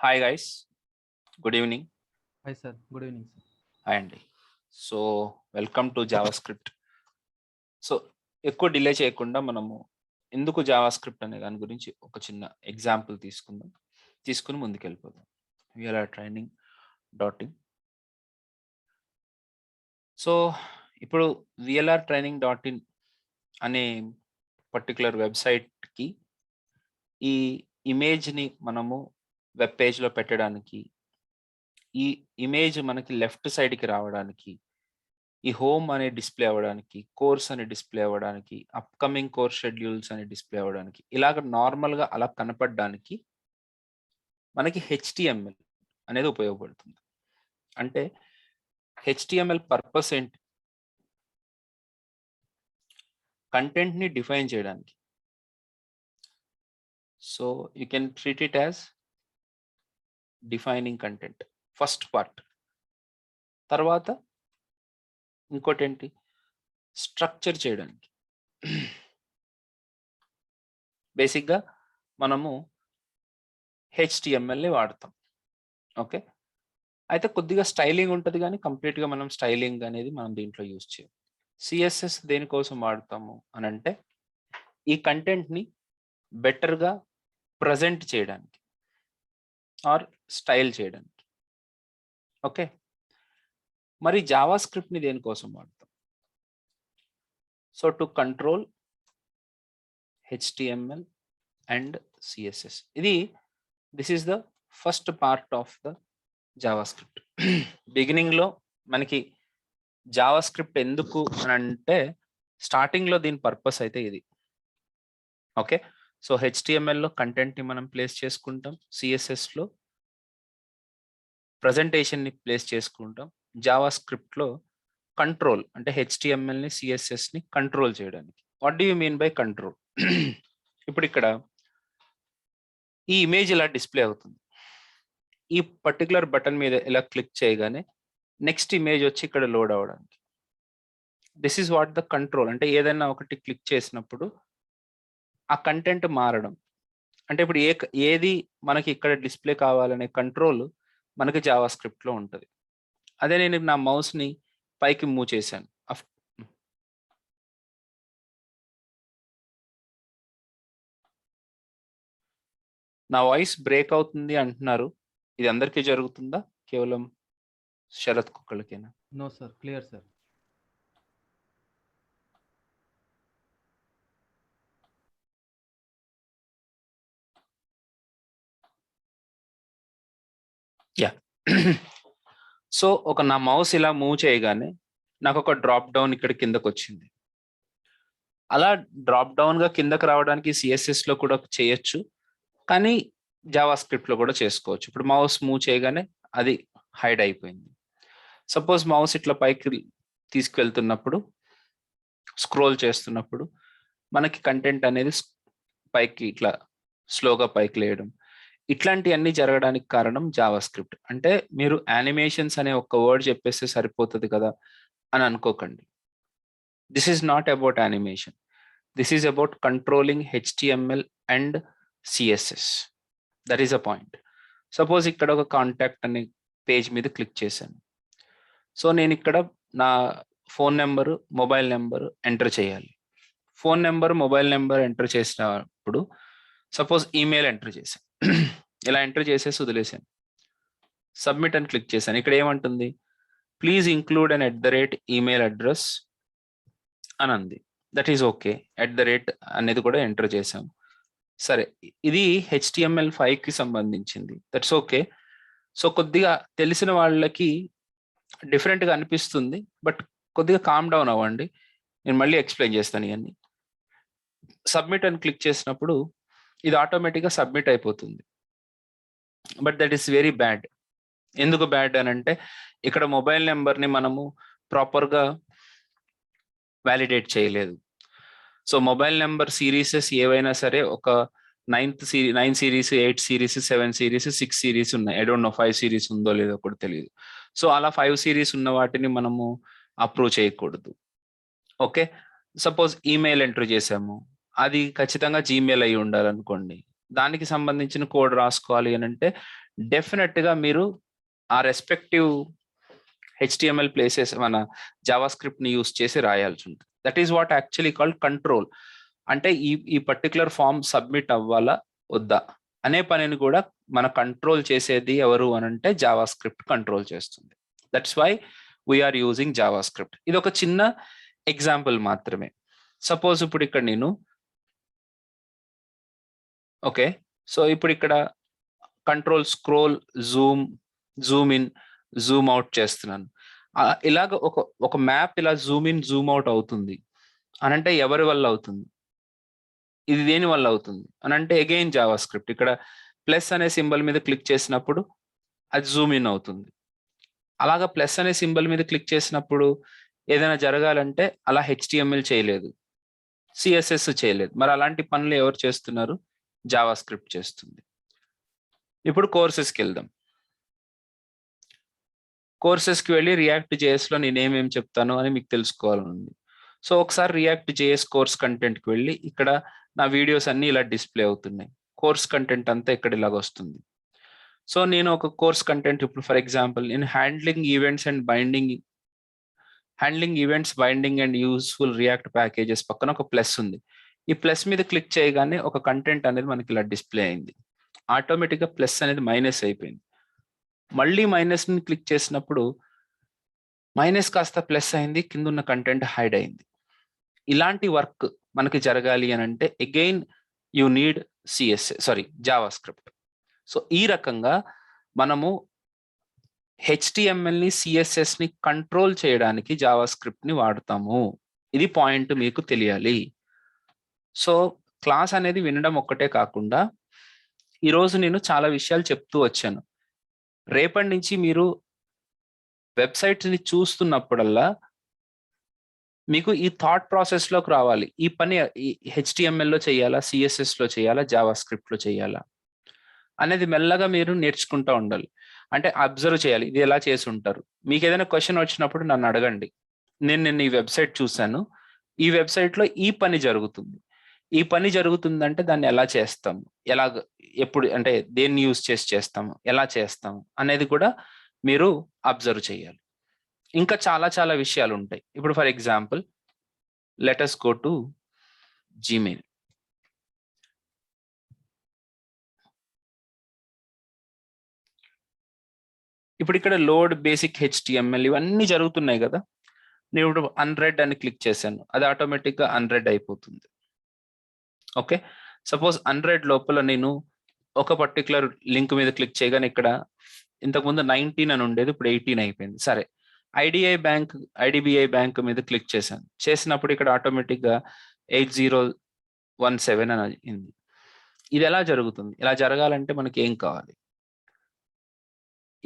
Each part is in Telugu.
Hi guys, good evening. Hi sir, good evening sir. Hi అండి. So welcome to JavaScript. So ఎక్కువ డిలే చేయకుండా మనము ఎందుకు జావా స్క్రిప్ట్ అనే దాని గురించి ఒక చిన్న ఎగ్జాంపుల్ తీసుకుని ముందుకెళ్ళిపోదాం. V R training .in. సో ఇప్పుడు VLR-training.in అనే పర్టికులర్ వెబ్సైట్కి ఈ ఇమేజ్ని మనము వెబ్ పేజ్లో పెట్టడానికి, ఈ ఇమేజ్ మనకి లెఫ్ట్ సైడ్కి రావడానికి, ఈ హోమ్ అనే డిస్ప్లే అవ్వడానికి, కోర్స్ అనే డిస్ప్లే అవ్వడానికి, అప్కమింగ్ కోర్స్ షెడ్యూల్స్ అనే డిస్ప్లే అవ్వడానికి, ఇలాగ నార్మల్గా అలా కనపడడానికి మనకి HTML అనేది ఉపయోగపడుతుంది. అంటే HTML పర్పస్ ఏంటి? కంటెంట్ని డిఫైన్ చేయడానికి. So you can treat it as defining content, first part. తర్వాత ఇంకోటి ఏంటి? స్ట్రక్చర్ చేయడానికి. బేసిక్గా మనము HTMLని వాడతాం. ఓకే, అయితే కొద్దిగా స్టైలింగ్ ఉంటుంది, కానీ కంప్లీట్గా మనం స్టైలింగ్ అనేది మనం దీంట్లో యూజ్ చేయం. CSS దేనికోసం వాడతాము అని అంటే ఈ కంటెంట్ని బెటర్గా ప్రజెంట్ చేయడానికి ఆర్ స్టైల్ చేయడానికి. ఓకే, మరి జావా స్క్రిప్ట్ని దేనికోసం వాడతాం? So to control HTML and CSS. This is the first part of the Java script. బిగినింగ్లో మనకి జావా స్క్రిప్ట్ ఎందుకు అని అంటే స్టార్టింగ్లో దీని పర్పస్ అయితే ఇది. ఓకే, సో HTMLలో కంటెంట్ని మనం ప్లేస్ చేసుకుంటాం, CSSలో ప్రజెంటేషన్ని ప్లేస్ చేసుకుంటాం, జావా స్క్రిప్ట్లో కంట్రోల్ అంటే HTMLని CSSని కంట్రోల్ చేయడానికి. What do you mean by control? ఇప్పుడు ఇక్కడ ఈ ఇమేజ్ ఇలా డిస్ప్లే అవుతుంది. ఈ పర్టికులర్ బటన్ మీద ఇలా క్లిక్ చేయగానే నెక్స్ట్ ఇమేజ్ వచ్చి ఇక్కడ లోడ్ అవ్వడానికి. This is what the control. అంటే ఏదైనా ఒకటి క్లిక్ చేసినప్పుడు ఆ కంటెంట్ మారడం. అంటే ఇప్పుడు ఏది మనకి ఇక్కడ డిస్ప్లే కావాలనే కంట్రోల్ మనకి జావా స్క్రిప్ట్లో ఉంటుంది. అదే నేను నా మౌస్ని పైకి మూవ్ చేశాను. నా వాయిస్ బ్రేక్ అవుతుంది అంటున్నారు. ఇది అందరికీ జరుగుతుందా, కేవలం శరత్ కుక్కలకేనా? No sir, clear sir. Yeah. So నా మౌస్ ఇలా మూవ్ చేయగానే నాకు ఒక డ్రాప్ డౌన్ ఇక్కడ కిందకు వచ్చింది. అలా డ్రాప్ డౌన్గా కిందకు రావడానికి CSSలో కూడా చేయొచ్చు, కానీ జావా స్క్రిప్ట్లో కూడా చేసుకోవచ్చు. ఇప్పుడు మౌస్ మూవ్ చేయగానే అది హైడ్ అయిపోయింది. సపోజ్ మౌస్ ఇట్లా పైకి తీసుకెళ్తున్నప్పుడు, స్క్రోల్ చేస్తున్నప్పుడు మనకి కంటెంట్ అనేది పైకి ఇట్లా స్లోగా పైకి లేయడం, ఇట్లాంటివన్నీ జరగడానికి కారణం జావా స్క్రిప్ట్. అంటే మీరు యానిమేషన్స్ అనే ఒక వర్డ్ చెప్పేస్తే సరిపోతుంది కదా అని అనుకోకండి. This is not about animation. This is about controlling HTML and CSS. That is a point. Suppose ఇక్కడ ఒక కాంటాక్ట్ అనే పేజ్ మీద క్లిక్ చేశాను. సో నేను ఇక్కడ నా phone number, mobile number enter చేయాలి. Phone number, mobile number enter చేసినప్పుడు సపోజ్ ఈమెయిల్ ఎంటర్ చేశాను. ఇలా ఎంటర్ చేసేసి వదిలేసాను. సబ్మిట్ అని క్లిక్ చేశాను. ఇక్కడ ఏమంటుంది? Please include an @email address అని అంది. That is okay. @ అనేది కూడా ఎంటర్ చేసాము. సరే, ఇది HTML5కి సంబంధించింది. That's okay. సో కొద్దిగా తెలిసిన వాళ్ళకి డిఫరెంట్గా అనిపిస్తుంది, బట్ కొద్దిగా కామ్ డౌన్ అవ్వండి. నేను మళ్ళీ ఎక్స్ప్లెయిన్ చేస్తాను ఇవన్నీ. సబ్మిట్ అని క్లిక్ చేసినప్పుడు ఇది ఆటోమేటిక్గా సబ్మిట్ అయిపోతుంది. But that is very bad. ఎందుకు బ్యాడ్ అని అంటే ఇక్కడ మొబైల్ నెంబర్ని మనము ప్రాపర్గా వ్యాలిడేట్ చేయలేదు. సో మొబైల్ నెంబర్ సిరీసెస్ ఏవైనా సరే ఒక 9 సిరీస్, 8 సిరీస్, 7 సిరీస్, 6 సిరీస్ ఉన్నాయి. ఐ డోంట్ నో 5 సిరీస్ ఉందో లేదో కూడా తెలియదు. సో అలా 5 సిరీస్ ఉన్న వాటిని మనము అప్రూవ్ చేయకూడదు. ఓకే, సపోజ్ ఈమెయిల్ ఎంటర్ చేసాము, అది ఖచ్చితంగా జీమెయిల్ అయి ఉండాలనుకోండి. దానికి సంబంధించిన కోడ్ రాసుకోవాలి అని అంటే డెఫినెట్ గా మీరు ఆ రెస్పెక్టివ్ హెచ్టిఎంఎల్ ప్లేసెస్ మన జావా స్క్రిప్ట్ ని యూస్ చేసి రాయాల్సి ఉంటుంది. That is what actually called control. అంటే ఈ పర్టికులర్ ఫామ్ సబ్మిట్ అవ్వాలా వద్దా అనే పనిని కూడా మన కంట్రోల్ చేసేది ఎవరు అని అంటే జావా స్క్రిప్ట్ కంట్రోల్ చేస్తుంది. That's why we are using JavaScript. ఇది ఒక చిన్న ఎగ్జాంపుల్ మాత్రమే. సపోజ్ ఇప్పుడు ఇక్కడ నేను ఓకే, సో ఇప్పుడు ఇక్కడ control scroll, Zoom in, Zoom out చేస్తున్నాను. ఇలాగ ఒక మ్యాప్ ఇలా జూమ్ ఇన్ జూమ్ అవుట్ అవుతుంది అని అంటే ఎవరి వల్ల అవుతుంది, ఇది దేని వల్ల అవుతుంది అని అంటే అగైన్ జావా స్క్రిప్ట్. ఇక్కడ ప్లస్ అనే సింబల్ మీద క్లిక్ చేసినప్పుడు అది జూమ్ ఇన్ అవుతుంది. అలాగా ప్లస్ అనే సింబల్ మీద క్లిక్ చేసినప్పుడు ఏదైనా జరగాలంటే అలా హెచ్టిఎంఎల్ చేయలేదు, సిఎస్ఎస్ చేయలేదు. మరి అలాంటి పనులు ఎవరు చేస్తున్నారు? జావా స్క్రిప్ట్ చేస్తుంది. ఇప్పుడు కోర్సెస్కి వెళ్దాం. కోర్సెస్కి వెళ్ళి రియాక్ట్ జేఎస్లో నేనేమేమి చెప్తాను అని మీకు తెలుసుకోవాలని. సో ఒకసారి రియాక్ట్ జేఎస్ కోర్స్ కంటెంట్కి వెళ్ళి ఇక్కడ నా వీడియోస్ అన్ని ఇలా డిస్ప్లే అవుతున్నాయి. కోర్స్ కంటెంట్ అంతా ఇక్కడ ఇలాగ వస్తుంది. సో నేను ఒక కోర్స్ కంటెంట్ ఇప్పుడు ఫర్ ఎగ్జాంపుల్ నేను handling events binding and useful react packages పక్కన ఒక ప్లస్ ఉంది. ఈ ప్లస్ మీద క్లిక్ చేయగానే ఒక కంటెంట్ అనేది మనకి ఇలా డిస్ప్లే అయింది. ఆటోమేటిక్గా ప్లస్ అనేది మైనస్ అయిపోయింది. మళ్ళీ మైనస్ని క్లిక్ చేసినప్పుడు మైనస్ కాస్త ప్లస్ అయింది, కింద ఉన్న కంటెంట్ హైడ్ అయింది. ఇలాంటి వర్క్ మనకి జరగాలి అని అంటే again you need Java script. So ఈ రకంగా మనము హెచ్టిఎంఎల్ని సిఎస్ఎస్ని కంట్రోల్ చేయడానికి జావా స్క్రిప్ట్ని వాడతాము. ఇది పాయింట్ మీకు తెలియాలి. సో క్లాస్ అనేది వినడం ఒక్కటే కాకుండా ఈరోజు నేను చాలా విషయాలు చెప్తూ వచ్చాను. రేపటి నుంచి మీరు వెబ్సైట్ని చూస్తున్నప్పుడల్లా మీకు ఈ థాట్ ప్రాసెస్లోకి రావాలి. ఈ పని హెచ్టిఎంఎల్లో చేయాలా, సిఎస్ఎస్లో చేయాలా, జావా స్క్రిప్ట్లో చేయాలా అనేది మెల్లగా మీరు నేర్చుకుంటూ ఉండాలి. అంటే అబ్జర్వ్ చేయాలి, ఇది ఎలా చేసి ఉంటారు. మీకు ఏదైనా క్వశ్చన్ వచ్చినప్పుడు నన్ను అడగండి. నేను ఈ వెబ్సైట్ చూశాను, ఈ వెబ్సైట్లో ఈ పని జరుగుతుంది, ఈ పని జరుగుతుందంటే దాన్ని ఎలా చేస్తాము, ఎప్పుడు అంటే దేన్ని యూజ్ చేసి చేస్తాము, ఎలా చేస్తాము అనేది కూడా మీరు అబ్జర్వ్ చేయాలి. ఇంకా చాలా చాలా విషయాలు ఉంటాయి. ఇప్పుడు for example let us go to Gmail. ఇప్పుడు ఇక్కడ లోడ్ బేసిక్ హెచ్టిఎంఎల్ ఇవన్నీ జరుగుతున్నాయి కదా. నేను ఇప్పుడు అన్రెడ్ అని క్లిక్ చేశాను, అది ఆటోమేటిక్గా అన్రెడ్ అయిపోతుంది. ఓకే, సపోజ్ అన్రెడ్ లోపల నేను ఒక పర్టికులర్ లింక్ మీద క్లిక్ చేయగానే ఇక్కడ ఇంతకుముందు 19 అని ఉండేది, ఇప్పుడు 18 అయిపోయింది. సరే, ఐడిబిఐ బ్యాంక్ మీద క్లిక్ చేసినప్పుడు ఇక్కడ ఆటోమేటిక్గా 8017 అని అయింది. ఇది ఎలా జరుగుతుంది? ఇలా జరగాలంటే మనకి ఏం కావాలి?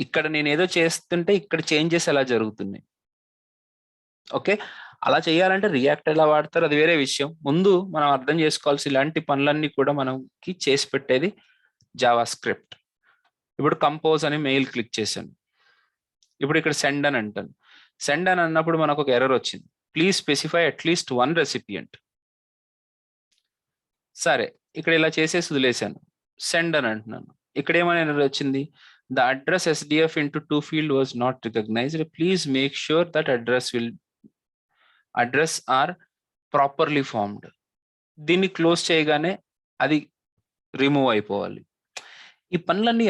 ఇక్కడ నేను ఏదో చేస్తుంటే ఇక్కడ చేంజెస్ ఎలా జరుగుతున్నాయి? ఓకే, అలా చేయాలంటే రియాక్ట్ ఎలా వాడతారు అది వేరే విషయం. ముందు మనం అర్థం చేసుకోవాల్సి ఇలాంటి పనులన్నీ కూడా మనకి చేసి పెట్టేది జావా స్క్రిప్ట్. ఇప్పుడు కంపోజ్ అని మెయిల్ క్లిక్ చేశాను, ఇప్పుడు ఇక్కడ సెండ్ అని అంటాను. సెండ్ అని అన్నప్పుడు మనకు ఒక ఎర్రర్ వచ్చింది, ప్లీజ్ స్పెసిఫై అట్లీస్ట్ 1 రెసిపియంట్. సరే, ఇక్కడ ఇలా చేసేసి వదిలేశాను, సెండ్ అని అంటున్నాను. ఇక్కడ ఏమైనా ఎర్రర్ వచ్చింది, the address SDF into 2 field was not recognized. Please make sure that address are properly formed. దీన్ని క్లోజ్ చేయగానే అది రిమూవ్ అయిపోవాలి. ఈ పనులన్నీ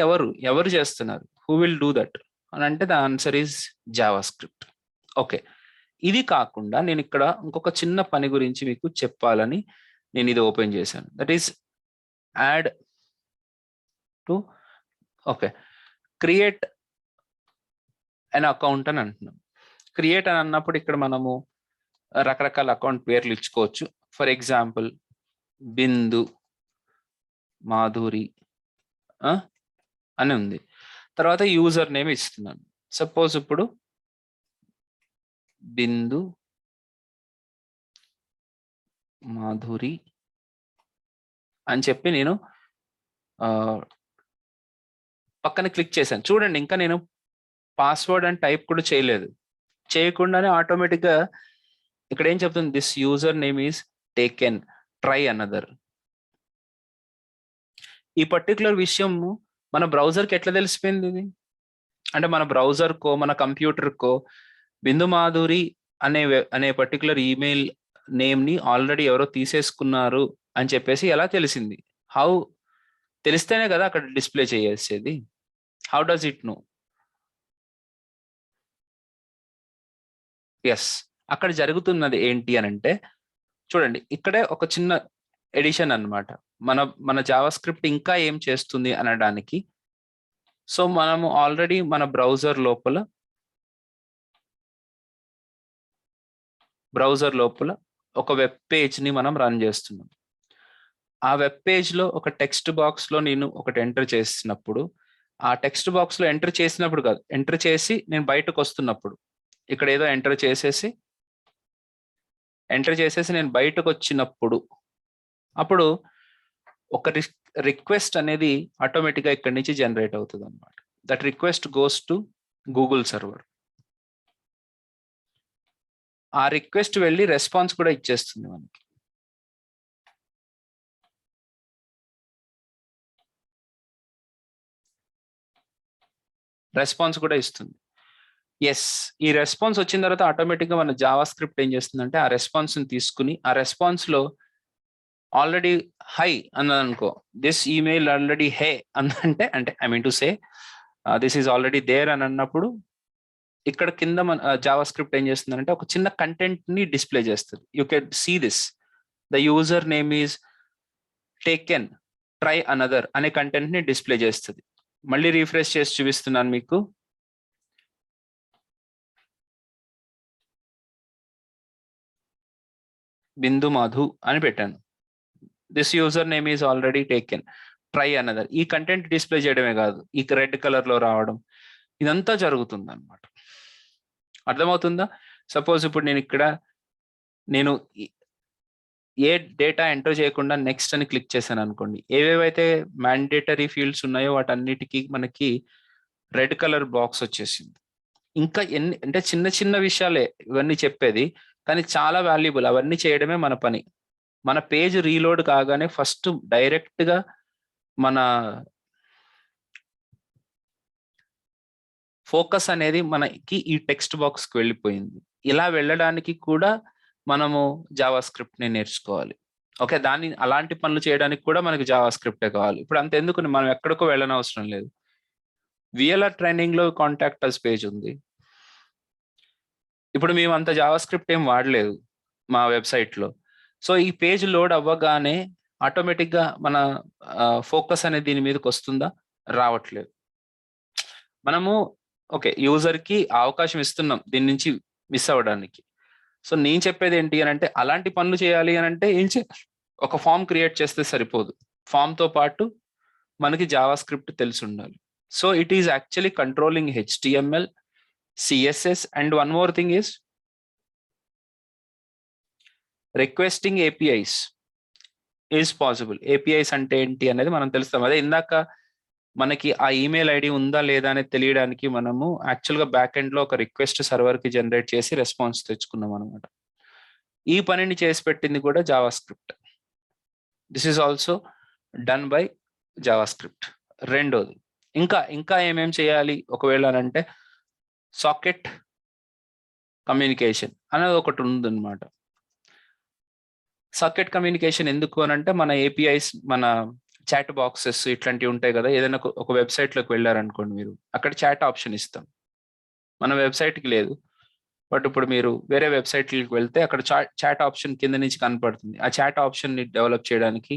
ఎవరు చేస్తున్నారు? హూ విల్ డూ దట్ అని అంటే the answer is Java script. Okay, ఇది కాకుండా నేను ఇక్కడ ఇంకొక చిన్న పని గురించి మీకు చెప్పాలని నేను ఇది ఓపెన్ చేశాను. That is add to create an account అని అంటున్నాం. క్రియేట్ అని అన్నప్పుడు ఇక్కడ మనము రకరకాల అకౌంట్ పేర్లు ఇచ్చుకోవచ్చు. ఫర్ ఎగ్జాంపుల్ బిందు మాధురి అని ఉంది. తర్వాత యూజర్ నేమ్ ఇస్తున్నాను. సపోజ్ ఇప్పుడు బిందు మాధురి అని చెప్పి నేను పక్కన క్లిక్ చేశాను. చూడండి, ఇంకా నేను పాస్వర్డ్ అని టైప్ కూడా చేయకుండానే ఆటోమేటిక్గా ఇక్కడ ఏం చెప్తుంది, this user name is taken, try another. ఈ పర్టికులర్ విషయం మన బ్రౌజర్కి ఎట్లా తెలిసిపోయింది ఇది? అంటే మన బ్రౌజర్కో మన కంప్యూటర్కో బిందు మాధురి అనే పర్టికులర్ ఈమెయిల్ నేమ్ని ఆల్రెడీ ఎవరో తీసేసుకున్నారు అని చెప్పేసి ఎలా తెలిసింది? హౌ తెలిస్తేనే కదా అక్కడ డిస్ప్లే చేసేది. How does it know? Yes, అక్కడ జరుగుతున్నది ఏంటి అని అంటే, చూడండి ఇక్కడే ఒక చిన్న ఎడిషన్ అన్నమాట. మన జావా స్క్రిప్ట్ ఇంకా ఏం చేస్తుంది అనడానికి. సో మనము ఆల్రెడీ మన బ్రౌజర్ లోపల ఒక వెబ్ పేజ్ని మనం రన్ చేస్తున్నాం. ఆ వెబ్ పేజ్లో ఒక టెక్స్ట్ బాక్స్లో నేను ఒకటి ఎంటర్ చేసినప్పుడు, ఆ టెక్స్ట్ బాక్స్లో ఎంటర్ చేసినప్పుడు కాదు, ఎంటర్ చేసి నేను బయటకు వస్తున్నప్పుడు, ఇక్కడ ఏదో ఎంటర్ చేసేసి నేను బయటకు వచ్చినప్పుడు, అప్పుడు ఒక రిక్వెస్ట్ అనేది ఆటోమేటిక్గా ఇక్కడి నుంచి జనరేట్ అవుతుంది అనమాట. That request goes to Google server. ఆ రిక్వెస్ట్ వెళ్ళి రెస్పాన్స్ కూడా ఇచ్చేస్తుంది మనకి. రెస్పాన్స్ కూడా ఇస్తుంది. ఎస్, ఈ రెస్పాన్స్ వచ్చిన తర్వాత ఆటోమేటిక్గా మన జావా స్క్రిప్ట్ ఏం చేస్తుందంటే ఆ రెస్పాన్స్ని తీసుకుని, ఆ రెస్పాన్స్లో ఆల్రెడీ హై అన్నదనుకో, దిస్ ఈమెయిల్ ఆల్రెడీ హే అందంటే, అంటే I mean to say this is already there అని అన్నప్పుడు, ఇక్కడ కింద మన జావా స్క్రిప్ట్ ఏం చేస్తుందంటే ఒక చిన్న కంటెంట్ ని డిస్ప్లే చేస్తుంది. You can see this, the user name is taken, try another అనే కంటెంట్ ని డిస్ప్లే చేస్తుంది. మళ్ళీ రీఫ్రెష్ చేసి చూపిస్తున్నాను మీకు. బిందు మాధు అని పెట్టాను. This user name is already taken, try another. ఈ కంటెంట్ డిస్ప్లే చేయడమే కాదు, ఈ రెడ్ కలర్ లో రావడం, ఇదంతా జరుగుతుంది అనమాట. అర్థమవుతుందా? సపోజ్ ఇప్పుడు నేను ఏ డేటా ఎంటర్ చేయకుండా నెక్స్ట్ అని క్లిక్ చేశాను అనుకోండి, ఏవేవైతే మ్యాండేటరీ ఫీల్డ్స్ ఉన్నాయో వాటన్నిటికీ మనకి రెడ్ కలర్ బాక్స్ వచ్చేసింది. ఇంకా ఎన్ని అంటే చిన్న చిన్న విషయాలే ఇవన్నీ చెప్పేది, కానీ చాలా వాల్యుబుల్. అవన్నీ చేయడమే మన పని. మన పేజ్ రీలోడ్ కాగానే ఫస్ట్ డైరెక్ట్గా మన ఫోకస్ అనేది మనకి ఈ టెక్స్ట్ బాక్స్కి వెళ్ళిపోయింది. ఇలా వెళ్ళడానికి కూడా మనము జావా స్క్రిప్ట్ని నేర్చుకోవాలి. ఓకే, అలాంటి పనులు చేయడానికి కూడా మనకి జావా స్క్రిప్టే కావాలి. ఇప్పుడు అంతెందుకు, మనం ఎక్కడికో వెళ్ళనవసరం లేదు. విఎల్ఆర్ ట్రైనింగ్లో కాంటాక్ట్ అస్ పేజ్ ఉంది. ఇప్పుడు మేము అంత జావా స్క్రిప్ట్ ఏం వాడలేదు మా వెబ్సైట్లో. సో ఈ పేజ్ లోడ్ అవ్వగానే ఆటోమేటిక్గా మన ఫోకస్ అనేది దీని మీదకి వస్తుందా? రావట్లేదు. మనము ఓకే, యూజర్కి అవకాశం ఇస్తున్నాం దీని నుంచి మిస్ అవ్వడానికి. సో నేను చెప్పేది ఏంటి అని అంటే, అలాంటి పనులు చేయాలి అని అంటే ఒక ఫామ్ క్రియేట్ చేస్తే సరిపోదు. ఫామ్తో పాటు మనకి జావా స్క్రిప్ట్ తెలిసి ఉండాలి. So it is actually controlling HTML, CSS, and one more thing is requesting APIs is possible. APIs అంటే ఏంటి అనేది మనం తెలుస్తాం. అదే ఇందాక మనకి ఆ ఈమెయిల్ ఐడి ఉందా లేదా అనేది తెలియడానికి మనము యాక్చువల్గా బ్యాక్ ఎండ్లో ఒక రిక్వెస్ట్ సర్వర్కి జనరేట్ చేసి రెస్పాన్స్ తెచ్చుకున్నాం అనమాట. ఈ పనిని చేసి పెట్టింది కూడా Java script. This is also done by Java script. రెండోది, ఇంకా ఏమేం చేయాలి ఒకవేళ అంటే, సాకెట్ కమ్యూనికేషన్ అనేది ఒకటి ఉందన్నమాట. సాకెట్ కమ్యూనికేషన్ ఎందుకు అని అంటే, మన APIs, మన చాట్ బాక్సెస్ ఇట్లాంటివి ఉంటాయి కదా. ఏదైనా ఒక వెబ్సైట్లోకి వెళ్ళారనుకోండి, మీరు అక్కడ చాట్ ఆప్షన్ ఇస్తాం. మన వెబ్సైట్కి లేదు, బట్ ఇప్పుడు మీరు వేరే వెబ్సైట్కి వెళ్తే అక్కడ చాట్ ఆప్షన్ కింద నుంచి కనపడుతుంది. ఆ చాట్ ఆప్షన్ని డెవలప్ చేయడానికి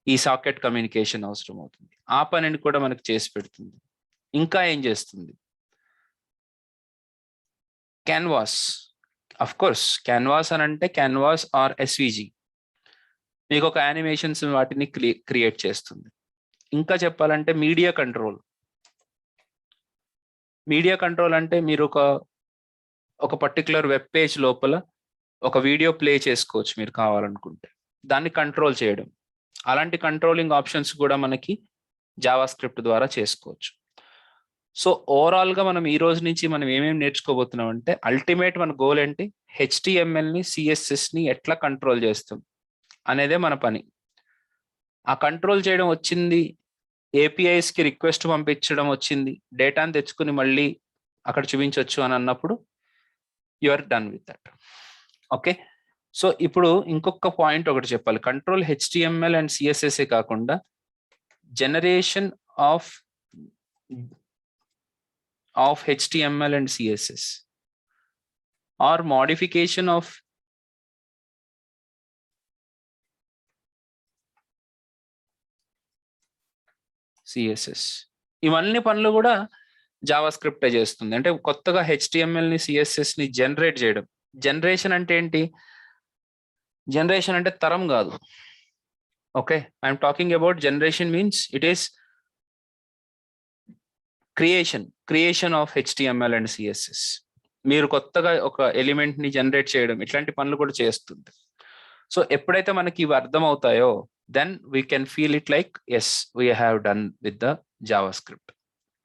ఈ సాకెట్ కమ్యూనికేషన్ అవసరం అవుతుంది. ఆ పనిని కూడా మనకు చేసి పెడుతుంది. ఇంకా ఏం చేస్తుంది? క్యాన్వాస్. అఫ్ కోర్స్ క్యాన్వాస్ అని అంటే క్యాన్వాస్ ఆర్ SVG మీకు ఒక యానిమేషన్స్ వాటిని క్రియేట్ చేస్తుంది. ఇంకా చెప్పాలంటే మీడియా కంట్రోల్. మీడియా కంట్రోల్ అంటే మీరు ఒక పర్టికులర్ వెబ్ పేజ్ లోపల ఒక వీడియో ప్లే చేసుకోవచ్చు మీరు కావాలనుకుంటే, దాన్ని కంట్రోల్ చేయడం. అలాంటి కంట్రోలింగ్ ఆప్షన్స్ కూడా మనకి జావా స్క్రిప్ట్ ద్వారా చేసుకోవచ్చు. సో ఓవరాల్గా మనం ఈ రోజు నుంచి మనం ఏమేమి నేర్చుకోబోతున్నాం అంటే, అల్టిమేట్ మన గోల్ ఏంటి? HTMLని, CSSని ఎట్లా కంట్రోల్ చేస్తాం అనేదే మన పని. ఆ కంట్రోల్ చేయడం వచ్చింది ఏపీఐస్ కి రిక్వెస్ట్ పంపించడం వచ్చింది, డేటాను తెచ్చుకుని మళ్ళీ అక్కడ చూపించవచ్చు అని అన్నప్పుడు you are done with that. Okay, so ఇప్పుడు ఇంకొక పాయింట్ ఒకటి చెప్పాలి. కంట్రోల్ హెచ్టిఎంఎల్ అండ్ సిఎస్ఎస్ఏ కాకుండా generation of HTML and CSS or modification of CSS, ఇవన్నీ పనులు కూడా జావా స్క్రిప్టే చేస్తుంది. అంటే కొత్తగా హెచ్టిఎంఎల్ ని సిఎస్ఎస్ ని జనరేట్ చేయడం. జనరేషన్ అంటే ఏంటి? జనరేషన్ అంటే తరం కాదు. Okay, I'm talking about generation means it is creation of HTML and CSS. మీరు కొత్తగా ఒక ఎలిమెంట్ ని జనరేట్ చేయడం, ఇట్లాంటి పనులు కూడా చేస్తుంది. సో ఎప్పుడైతే మనకి ఇవి అర్థం అవుతాయో then we can feel it like as we have done with the JavaScript.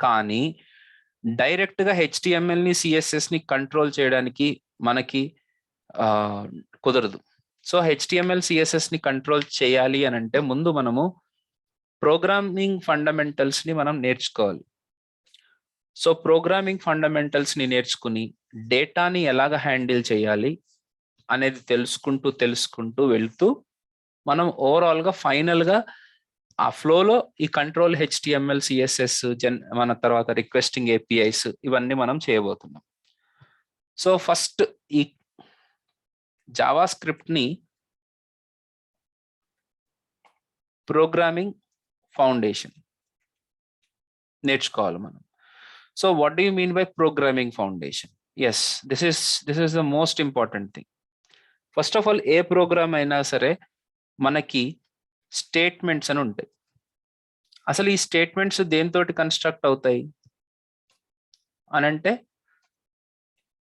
కానీ డైరెక్ట్ గా హెచ్టిఎంఎల్ ని సిఎస్ఎస్ ని కంట్రోల్ చేయడానికి మనకి కుదరదు. సో హెచ్టిఎంఎల్ సిఎస్ఎస్ ని కంట్రోల్ చేయాలి అని అంటే ముందు మనము ప్రోగ్రామింగ్ ఫండమెంటల్స్ ని మనం నేర్చుకోవాలి. సో ప్రోగ్రామింగ్ ఫండమెంటల్స్ ని నేర్చుకుని డేటాని ఎలాగ హ్యాండిల్ చేయాలి అనేది తెలుసుకుంటూ వెళ్తూ మనం ఓవరాల్ గా ఫైనల్ గా ఆ ఫ్లోలో ఈ కంట్రోల్ హెచ్టిఎంఎల్ సిఎస్ఎస్ మన తర్వాత రిక్వెస్టింగ్ ఏపీఐస్ ఇవన్నీ మనం చేయబోతున్నాం. సో ఫస్ట్ ఈ జావా స్క్రిప్ట్ ని ప్రోగ్రామింగ్ ఫౌండేషన్ నేర్చుకోవాలి మనం. So what do you mean by programming foundation? Yes, this is the most important thing. First of all a program అయినా సరే మనకి స్టేట్మెంట్స్ అని ఉంటాయి. అసలు ఈ స్టేట్మెంట్స్ దేనితోటి కన్స్ట్రక్ట్ అవుతాయి అని అంటే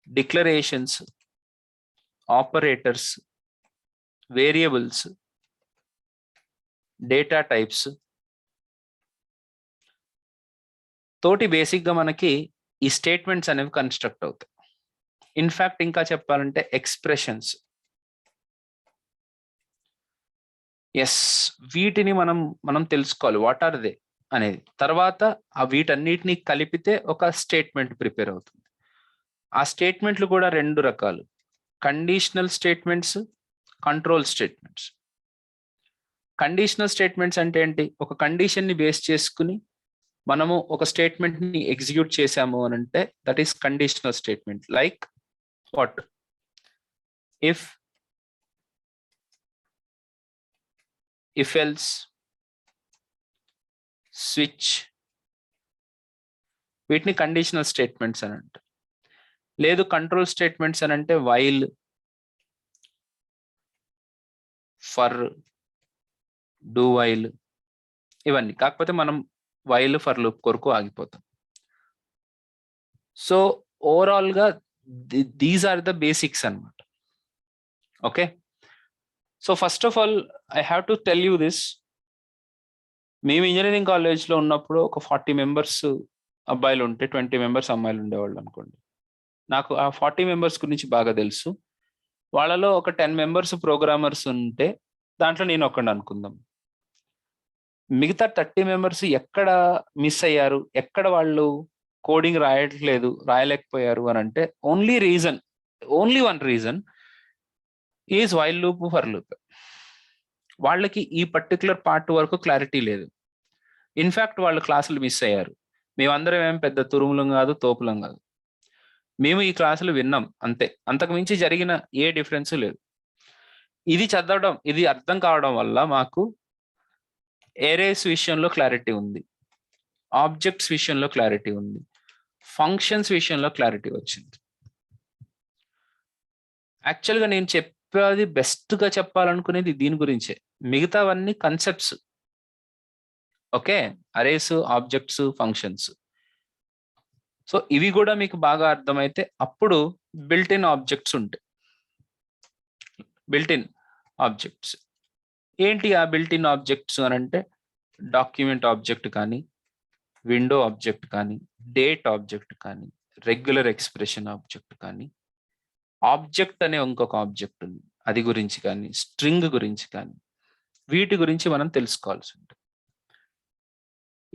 declarations, operators, variables, data types తోటి బేసిక్గా మనకి ఈ స్టేట్మెంట్స్ అనేవి కన్స్ట్రక్ట్ అవుతాయి. ఇన్ఫ్యాక్ట్ ఇంకా చెప్పాలంటే ఎక్స్ప్రెషన్స్, ఎస్, వీటిని మనం తెలుసుకోవాలి వాట్ ఆర్ దే అనేది. తర్వాత ఆ వీటన్నిటిని కలిపితే ఒక స్టేట్మెంట్ ప్రిపేర్ అవుతుంది. ఆ స్టేట్మెంట్లు కూడా రెండు రకాలు, conditional statements, control statements. Conditional statements అంటే ఏంటి? ఒక కండిషన్ ని బేస్ చేసుకుని మనము ఒక స్టేట్మెంట్ ని ఎగ్జిక్యూట్ చేసాము అని అంటే that is conditional statement. Like what? if else, switch, వీటిని కండిషనల్ స్టేట్మెంట్స్ అని అంటారు. లేదు కంట్రోల్ స్టేట్మెంట్స్ అని అంటే వైల్, ఫర్, డూ వైల్ ఇవన్నీ. కాకపోతే మనం వైల్, ఫర్ లూప్ కొరకు ఆగిపోతాం. సో ఓవరాల్ గా దీస్ ఆర్ ద బేసిక్స్ అన్నమాట. Okay, so first of all I have to tell you this. మేము ఇంజనీరింగ్ కాలేజ్లో ఉన్నప్పుడు ఒక 40 మెంబర్స్ అబ్బాయిలు ఉంటే 20 మెంబర్స్ అమ్మాయిలు ఉండేవాళ్ళు అనుకోండి. నాకు ఆ 40 మెంబర్స్ గురించి బాగా తెలుసు. వాళ్ళలో ఒక 10 మెంబర్స్ ప్రోగ్రామర్స్ ఉంటే దాంట్లో నేను ఒకడిని అనుకుందాం. మిగతా 30 మెంబర్స్ ఎక్కడ మిస్ అయ్యారు, ఎక్కడ వాళ్ళు కోడింగ్ రాయలేకపోయారు అని అంటే only one reason is while loop, for loop. వాళ్ళకి ఈ పర్టికులర్ పార్ట్ వరకు క్లారిటీ లేదు. ఇన్ఫ్యాక్ట్ వాళ్ళు క్లాసులు మిస్ అయ్యారు. మేమందరం ఏం పెద్ద తురుములం కాదు, తోపులం కాదు. మేము ఈ క్లాసులు విన్నాం అంతే, అంతకు మించి జరిగిన ఏ డిఫరెన్స్ లేదు. ఇది చదవడం, ఇది అర్థం కావడం వల్ల మాకు ఏరేస్ విషయంలో క్లారిటీ ఉంది, ఆబ్జెక్ట్స్ విషయంలో క్లారిటీ ఉంది, ఫంక్షన్స్ విషయంలో క్లారిటీ వచ్చింది. యాక్చువల్గా నేను చెప్పేది బెస్ట్గా చెప్పాలనుకునేది దీని గురించే. మిగతావన్నీ concepts. Okay, arrays, objects, functions. So ఇవి కూడా మీకు బాగా అర్థమైతే అప్పుడు బిల్ట్ ఇన్ ఆబ్జెక్ట్స్ ఉంటాయి. బిల్ట్ ఇన్ ఆబ్జెక్ట్స్ ఏంటి? ఆ బిల్ట్ ఇన్ ఆబ్జెక్ట్స్ అని అంటే డాక్యుమెంట్ ఆబ్జెక్ట్ కానీ, విండో ఆబ్జెక్ట్ కానీ, డేట్ ఆబ్జెక్ట్ కానీ, రెగ్యులర్ ఎక్స్ప్రెషన్ ఆబ్జెక్ట్ కానీ, ఆబ్జెక్ట్ అనే ఇంకొక ఆబ్జెక్ట్ ఉంది అది గురించి కానీ, స్ట్రింగ్ గురించి కానీ, వీటి గురించి మనం తెలుసుకోవాల్సి ఉంటుంది.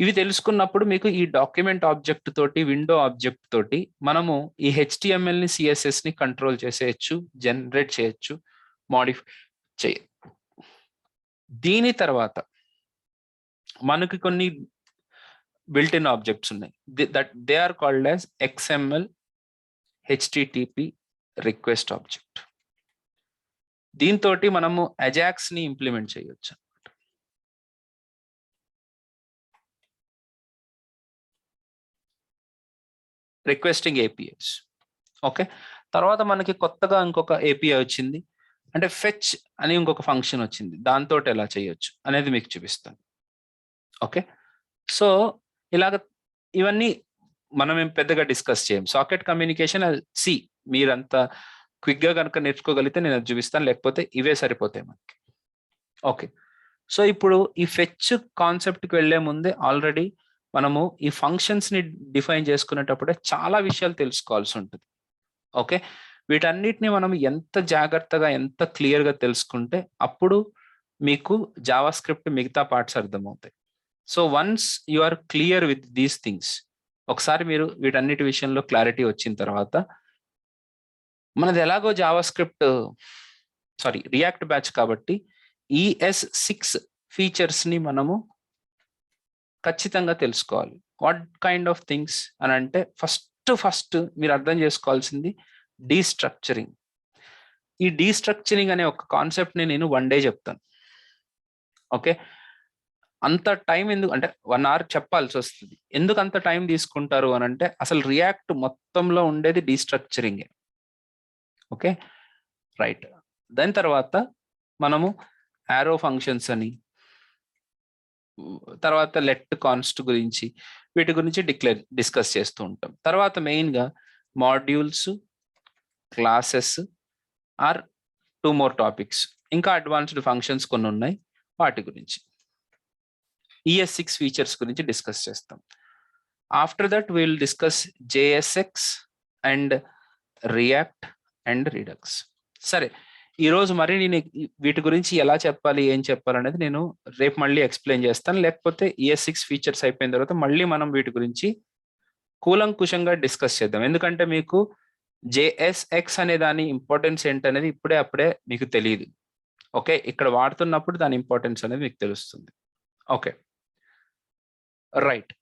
ఇవి తెలుసుకున్నప్పుడు మీకు ఈ డాక్యుమెంట్ ఆబ్జెక్ట్ తోటి, విండో ఆబ్జెక్ట్ తోటి మనము ఈ HTML ని, CSS ని కంట్రోల్ చేసేయచ్చు, జనరేట్ చేయొచ్చు, మాడిఫై చేయ. దీని తర్వాత మనకి కొన్ని బిల్ట్ ఇన్ ఆబ్జెక్ట్స్ ఉన్నాయి. That they are called as XML HTTP request object. దీంతో మనము అజాక్స్ ని ఇంప్లిమెంట్ చేయొచ్చు. Requesting APIs. ఓకే, తర్వాత మనకి కొత్తగా ఇంకొక API వచ్చింది, అంటే ఫెచ్ అని ఇంకొక ఫంక్షన్ వచ్చింది. దాంతో ఎలా చేయొచ్చు అనేది మీకు చూపిస్తాను. ఓకే, సో ఇలాగ ఇవన్నీ మనం ఏం పెద్దగా డిస్కస్ చేయం. సాకెట్ కమ్యూనికేషన్ సి మీరంతా క్విక్గా కనుక నేర్చుకోగలిగితే నేను అది చూపిస్తాను, లేకపోతే ఇవే సరిపోతాయి మనకి. ఓకే, సో ఇప్పుడు ఈ ఫెచ్ కాన్సెప్ట్కి వెళ్లే ముందే ఆల్రెడీ మనము ఈ ఫంక్షన్స్ ని డిఫైన్ చేసుకునేటప్పుడే చాలా విషయాలు తెలుసుకోవాల్సి ఉంటుంది. ఓకే, వీటన్నిటిని మనం ఎంత జాగ్రత్తగా, ఎంత క్లియర్గా తెలుసుకుంటే అప్పుడు మీకు జావా స్క్రిప్ట్ మిగతా పార్ట్స్ అర్థమవుతాయి. So once you are clear with these things, ఒకసారి మీరు వీటన్నిటి విషయంలో క్లారిటీ వచ్చిన తర్వాత, మనది ఎలాగో జావా స్క్రిప్ట్ రియాక్ట్ బ్యాచ్ కాబట్టి ES6 ఫీచర్స్ ని మనము ఖచ్చితంగా తెలుసుకోవాలి. వాట్ కైండ్ ఆఫ్ థింగ్స్ అని అంటే ఫస్ట్ మీరు అర్థం చేసుకోవాల్సింది డీస్ట్రక్చరింగ్. ఈ డీస్ట్రక్చరింగ్ అనే ఒక కాన్సెప్ట్ ని నేను 1 డే చెప్తాను. ఓకే, అంత టైం ఎందుకు అంటే 1 hour చెప్పాల్సి వస్తుంది. ఎందుకు అంత టైం తీసుకుంటారు అని అంటే అసలు రియాక్ట్ మొత్తంలో ఉండేది డీస్ట్రక్చరింగే. Okay, right. దాని తర్వాత మనము యారో ఫంక్షన్స్ అని, తర్వాత లెట్ కాన్స్ట్ గురించి, వీటి గురించి డిస్కస్ చేస్తూ ఉంటాం. తర్వాత మెయిన్గా modules, classes or 2 more topics, ఇంకా అడ్వాన్స్డ్ ఫంక్షన్స్ కొన్ని ఉన్నాయి, వాటి గురించి ES6 ఫీచర్స్ గురించి డిస్కస్ చేస్తాం. After that will discuss JSX and React and Redux. సరే, ఈరోజు మరి నేను వీటి గురించి ఎలా చెప్పాలి, ఏం చెప్పాలనేది నేను రేపు మళ్ళీ ఎక్స్ప్లెయిన్ చేస్తాను. లేకపోతే ES6 ఫీచర్స్ అయిపోయిన తర్వాత మళ్ళీ మనం వీటి గురించి కూలంకుషంగా డిస్కస్ చేద్దాం. ఎందుకంటే మీకు JSX అనే దాని ఇంపార్టెన్స్ ఏంటనేది అప్పుడే మీకు తెలియదు. ఓకే, ఇక్కడ వాడుతున్నప్పుడు దాని ఇంపార్టెన్స్ అనేది మీకు తెలుస్తుంది. Okay, right.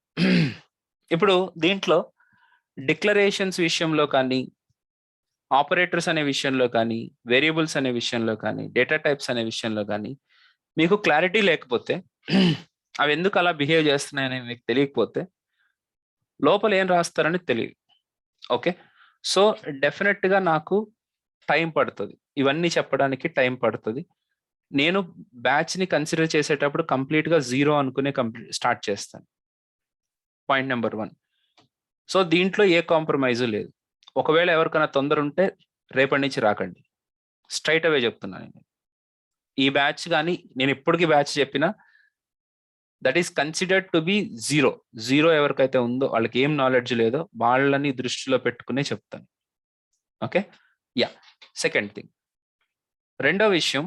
ఇప్పుడు దీంట్లో డిక్లరేషన్స్ విషయంలో కానీ, ఆపరేటర్స్ అనే విషయంలో కానీ, వేరియబుల్స్ అనే విషయంలో కానీ, డేటా టైప్స్ అనే విషయంలో కానీ మీకు క్లారిటీ లేకపోతే, అవి ఎందుకు అలా బిహేవ్ చేస్తున్నాయని మీకు తెలియకపోతే లోపల ఏం రాస్తారని తెలియదు. ఓకే, సో డెఫినెట్గా నాకు టైం పడుతుంది, ఇవన్నీ చెప్పడానికి టైం పడుతుంది. నేను బ్యాచ్ని కన్సిడర్ చేసేటప్పుడు కంప్లీట్గా 0 అనుకునే స్టార్ట్ చేస్తాను. Point number 1. సో దీంట్లో ఏ కాంప్రమైజు లేదు. ఒకవేళ ఎవరికైనా తొందర ఉంటే రేపటి నుంచి రాకండి, స్ట్రైట్ అవే చెప్తున్నాను. ఈ బ్యాచ్ కానీ నేను ఇప్పటికీ బ్యాచ్ చెప్పినా that is considered to be 0 ఎవరికైతే ఉందో, వాళ్ళకి ఏం నాలెడ్జ్ లేదో వాళ్ళని దృష్టిలో పెట్టుకునే చెప్తాను. Okay, yeah. సెకండ్ థింగ్, రెండో విషయం,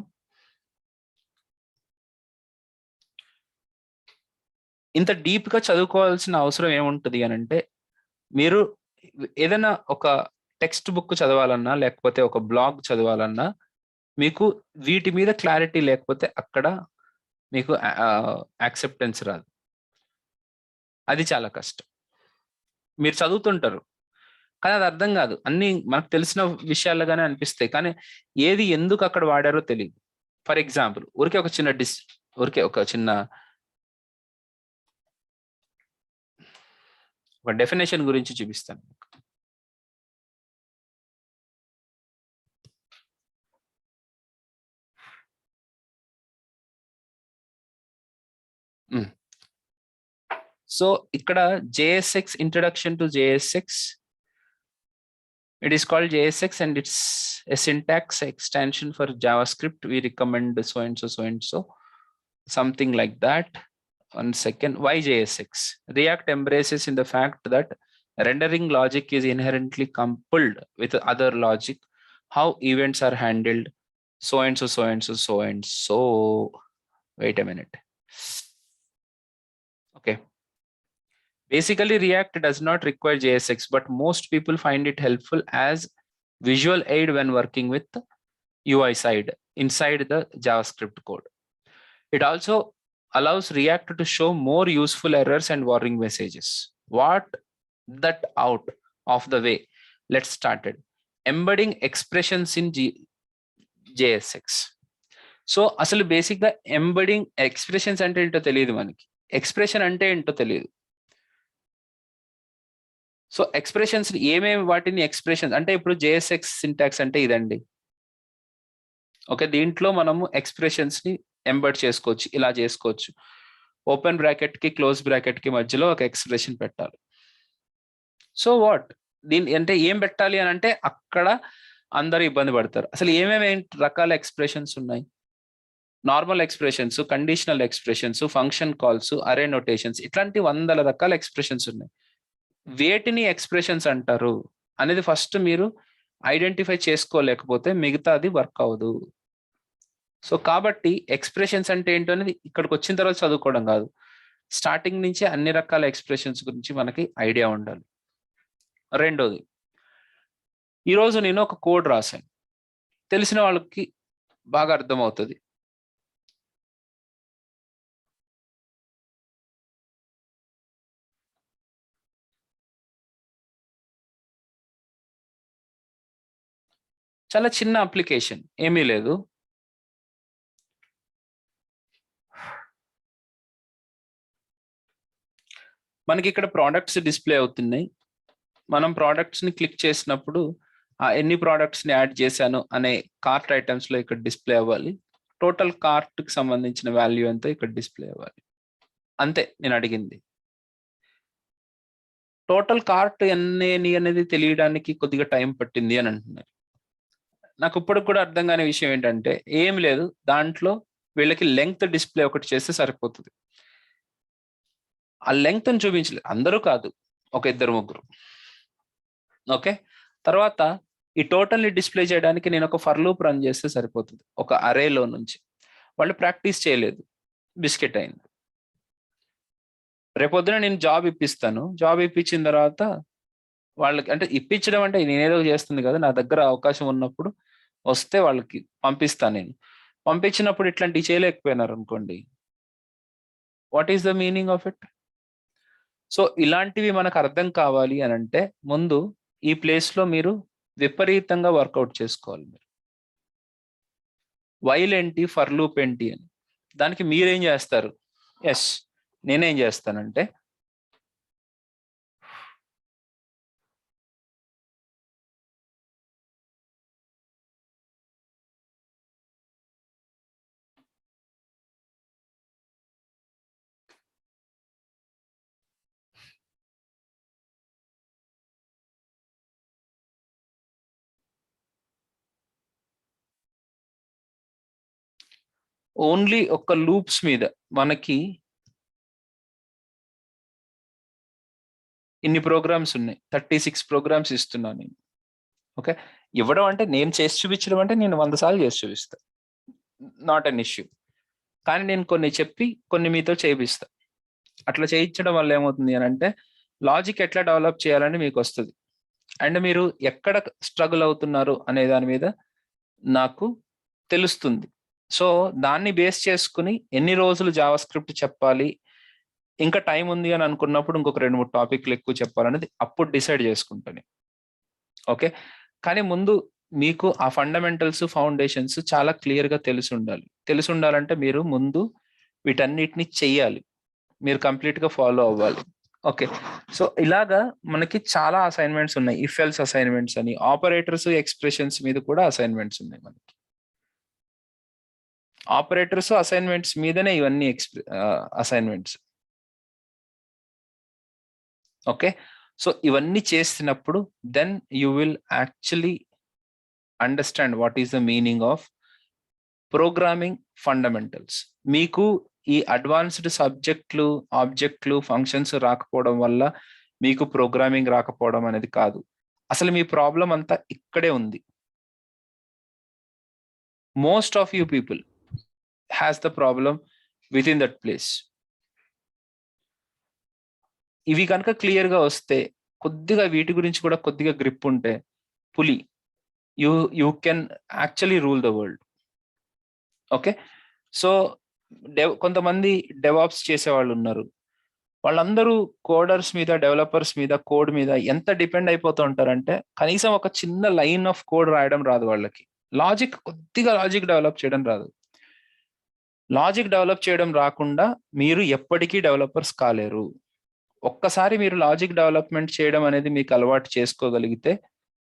ఇంత డీప్గా చదువుకోవాల్సిన అవసరం ఏముంటుంది అని అంటే, మీరు ఏదైనా ఒక టెక్స్ట్ బుక్ చదవాలన్నా, లేకపోతే ఒక బ్లాగ్ చదవాలన్నా, మీకు వీటి మీద క్లారిటీ లేకపోతే అక్కడ మీకు యాక్సెప్టెన్స్ రాదు. అది చాలా కష్టం. మీరు చదువుతుంటారు కానీ అది అర్థం కాదు, అన్ని మనకు తెలిసిన విషయాలుగానే అనిపిస్తాయి, కానీ ఏది ఎందుకు అక్కడ వాడారో తెలియదు. ఫర్ ఎగ్జాంపుల్, ఊరికే ఒక చిన్న ఒక డెఫినేషన్ గురించి చూపిస్తాను. సో ఇక్కడ JSX, introduction to JSX, it is called JSX and it's a syntax extension for JavaScript. We recommend so and so, something like that. 1 second. Why JSX? React embraces in the fact that rendering logic is inherently coupled with other logic, how events are handled, so and so. Wait a minute. Okay, Basically, React does not require JSX, but most people find it helpful as visual aid when working with the UI side inside the JavaScript code. It also allows React to show more useful errors and warning messages. What that out of the way? Let's start it. Embedding expressions in JSX. So అసలు బేసిక్ గా ఎంబెడింగ్ ఎక్స్ప్రెషన్స్ అంటే ఏంటో తెలియదు మనకి. ఎక్స్ప్రెషన్ అంటే ఏంటో తెలియదు. సో ఎక్స్ప్రెషన్స్ ఏమేమి వాటిని ఎక్స్ప్రెషన్స్ అంటే ఇప్పుడు జేఎస్ఎక్స్ సింటాక్స్ అంటే ఇదండి. ఓకే, దీంట్లో మనము ఎక్స్ప్రెషన్స్ ని ఎంబెడ్ చేసుకోవచ్చు, ఇలా చేసుకోవచ్చు. ఓపెన్ బ్రాకెట్ కి క్లోజ్ బ్రాకెట్ కి మధ్యలో ఒక ఎక్స్ప్రెషన్ పెట్టాలి. సో వాట్ దీని అంటే ఏం పెట్టాలి అని అంటే అక్కడ అందరూ ఇబ్బంది పడతారు. అసలు ఏమేమి రకాల ఎక్స్ప్రెషన్స్ ఉన్నాయి? Normal expressions, conditional expressions, function calls, అరే నోటేషన్స్, ఇట్లాంటి 100 రకాల ఎక్స్ప్రెషన్స్ ఉన్నాయి. వేటిని ఎక్స్ప్రెషన్స్ అంటారు అనేది ఫస్ట్ మీరు ఐడెంటిఫై చేసుకోలేకపోతే మిగతాది వర్క్ అవ్వదు. సో కాబట్టి ఎక్స్ప్రెషన్స్ అంటే ఏంటో అనేది ఇక్కడికి వచ్చిన తర్వాత చదువుకోవడం కాదు, స్టార్టింగ్ నుంచి అన్ని రకాల ఎక్స్ప్రెషన్స్ గురించి మనకి ఐడియా ఉండాలి. రెండోది, ఈరోజు నేను ఒక కోడ్ రాశాను, తెలిసిన వాళ్ళకి బాగా అర్థమవుతుంది. చాలా చిన్న అప్లికేషన్, ఏమీ లేదు. మనకి ఇక్కడ ప్రోడక్ట్స్ డిస్ప్లే అవుతున్నాయి. మనం ప్రోడక్ట్స్ ని క్లిక్ చేసినప్పుడు ఎన్ని ప్రోడక్ట్స్ ని యాడ్ చేశాను అనే కార్ట్ ఐటమ్స్ లో ఇక్కడ డిస్ప్లే అవ్వాలి. టోటల్ కార్ట్ కి సంబంధించిన వాల్యూ అంతా ఇక్కడ డిస్ప్లే అవ్వాలి. అంతే నేను అడిగింది. టోటల్ కార్ట్ ఎన్ని అనేది తెలియడానికి కొద్దిగా టైం పట్టింది అని అంటున్నారు. నాకు ఇప్పటికి కూడా అర్థం కాని విషయం ఏంటంటే ఏం లేదు, దాంట్లో వీళ్ళకి లెంగ్త్ డిస్ప్లే ఒకటి చేస్తే సరిపోతుంది. ఆ లెంగ్త్ అని చూపించలేదు, అందరూ కాదు, ఒక 2-3. ఓకే, తర్వాత ఈ టోటల్ ని డిస్ప్లే చేయడానికి నేను ఒక ఫర్ లూప్ రన్ చేస్తే సరిపోతుంది ఒక అరేలో నుంచి. వాళ్ళు ప్రాక్టీస్ చేయలేదు, బిస్కెట్ అయింది. రేపొద్దున నేను జాబ్ ఇప్పిస్తాను, జాబ్ ఇప్పించిన తర్వాత వాళ్ళకి అంటే ఇప్పించడం అంటే నేనేదో చేస్తుంది కదా, నా దగ్గర అవకాశం ఉన్నప్పుడు వస్తే వాళ్ళకి పంపిస్తాను. నేను పంపించినప్పుడు ఇట్లాంటివి చేయలేకపోయినారు అనుకోండి, what is the meaning of it? So ఇలాంటివి మనకు అర్థం కావాలి అని అంటే ముందు ఈ ప్లేస్ లో మీరు విపరీతంగా వర్కౌట్ చేసుకోవాలి. మీరు వైల్ ఏంటి, ఫర్ లూప్ ఏంటి అని. దానికి మీరేం చేస్తారు? ఎస్, నేనేం చేస్తానంటే ఓన్లీ ఒక లూప్స్ మీద మనకి ఇన్ని ప్రోగ్రామ్స్ ఉన్నాయి, 36 ప్రోగ్రామ్స్ ఇస్తున్నాను నేను. ఓకే, ఇవ్వడం అంటే నేను చేసి చూపించడం అంటే నేను 100 సార్లు చేసి చూపిస్తా, నాట్ అన్ ఇష్యూ. కానీ నేను కొన్ని చెప్పి కొన్ని మీతో చేయిస్తా. అట్లా చేయించడం వల్ల ఏమవుతుంది అని అంటే లాజిక్ ఎట్లా డెవలప్ చేయాలని మీకు వస్తుంది. అండ్ మీరు ఎక్కడ స్ట్రగుల్ అవుతున్నారు అనే దాని మీద నాకు తెలుస్తుంది. సో దాన్ని బేస్ చేసుకుని ఎన్ని రోజులు జావా స్క్రిప్ట్ చెప్పాలి, ఇంకా టైం ఉంది అని అనుకున్నప్పుడు ఇంకొక 2-3 టాపిక్లు ఎక్కువ చెప్పాలనేది అప్పుడు డిసైడ్ చేసుకుంటాను. ఓకే, కానీ ముందు మీకు ఆ ఫండమెంటల్స్, ఫౌండేషన్స్ చాలా క్లియర్ గా తెలిసి ఉండాలి. తెలిసి ఉండాలంటే మీరు ముందు వీటన్నిటిని చెయ్యాలి, మీరు కంప్లీట్ గా ఫాలో అవ్వాలి. ఓకే, సో ఇలాగా మనకి చాలా అసైన్మెంట్స్ ఉన్నాయి. ఇఫ్ ఎల్స్ అసైన్మెంట్స్ అని, ఆపరేటర్స్, ఎక్స్ప్రెషన్స్ మీద కూడా అసైన్మెంట్స్ ఉన్నాయి మనకి. ఆపరేటర్స్, అసైన్మెంట్స్ మీదనే ఇవన్నీ అసైన్మెంట్స్. ఓకే, సో ఇవన్నీ చేసినప్పుడు then you will actually understand what is the meaning of programming fundamentals. మీకు ఈ అడ్వాన్స్డ్ సబ్జెక్టులు, ఆబ్జెక్టులు, ఫంక్షన్స్ రాకపోవడం వల్ల మీకు ప్రోగ్రామింగ్ రాకపోవడం అనేది కాదు. అసలు మీ ప్రాబ్లం అంతా ఇక్కడే ఉంది. Most of you people has the problem with in that place. ఇవి కనుక క్లియర్గా వస్తే, కొద్దిగా వీటి గురించి కూడా కొద్దిగా గ్రిప్ ఉంటే, పులి you can actually rule the world. Okay, so కొంతమంది డెవాప్స్ చేసేవాళ్ళు ఉన్నారు. వాళ్ళందరూ కోడర్స్ మీద, డెవలపర్స్ మీద, కోడ్ మీద ఎంత డిపెండ్ అయిపోతూ ఉంటారంటే కనీసం ఒక చిన్న లైన్ ఆఫ్ కోడ్ రాయడం రాదు వాళ్ళకి. కొద్దిగా లాజిక్ డెవలప్ చేయడం రాదు. లాజిక్ డెవలప్ చేయడం రాకుండా మీరు ఎప్పటికీ డెవలపర్స్ కాలేరు. ఒక్కసారి మీరు లాజిక్ డెవలప్మెంట్ చేయడం అనేది మీకు అలవాటు చేసుకోగలిగితే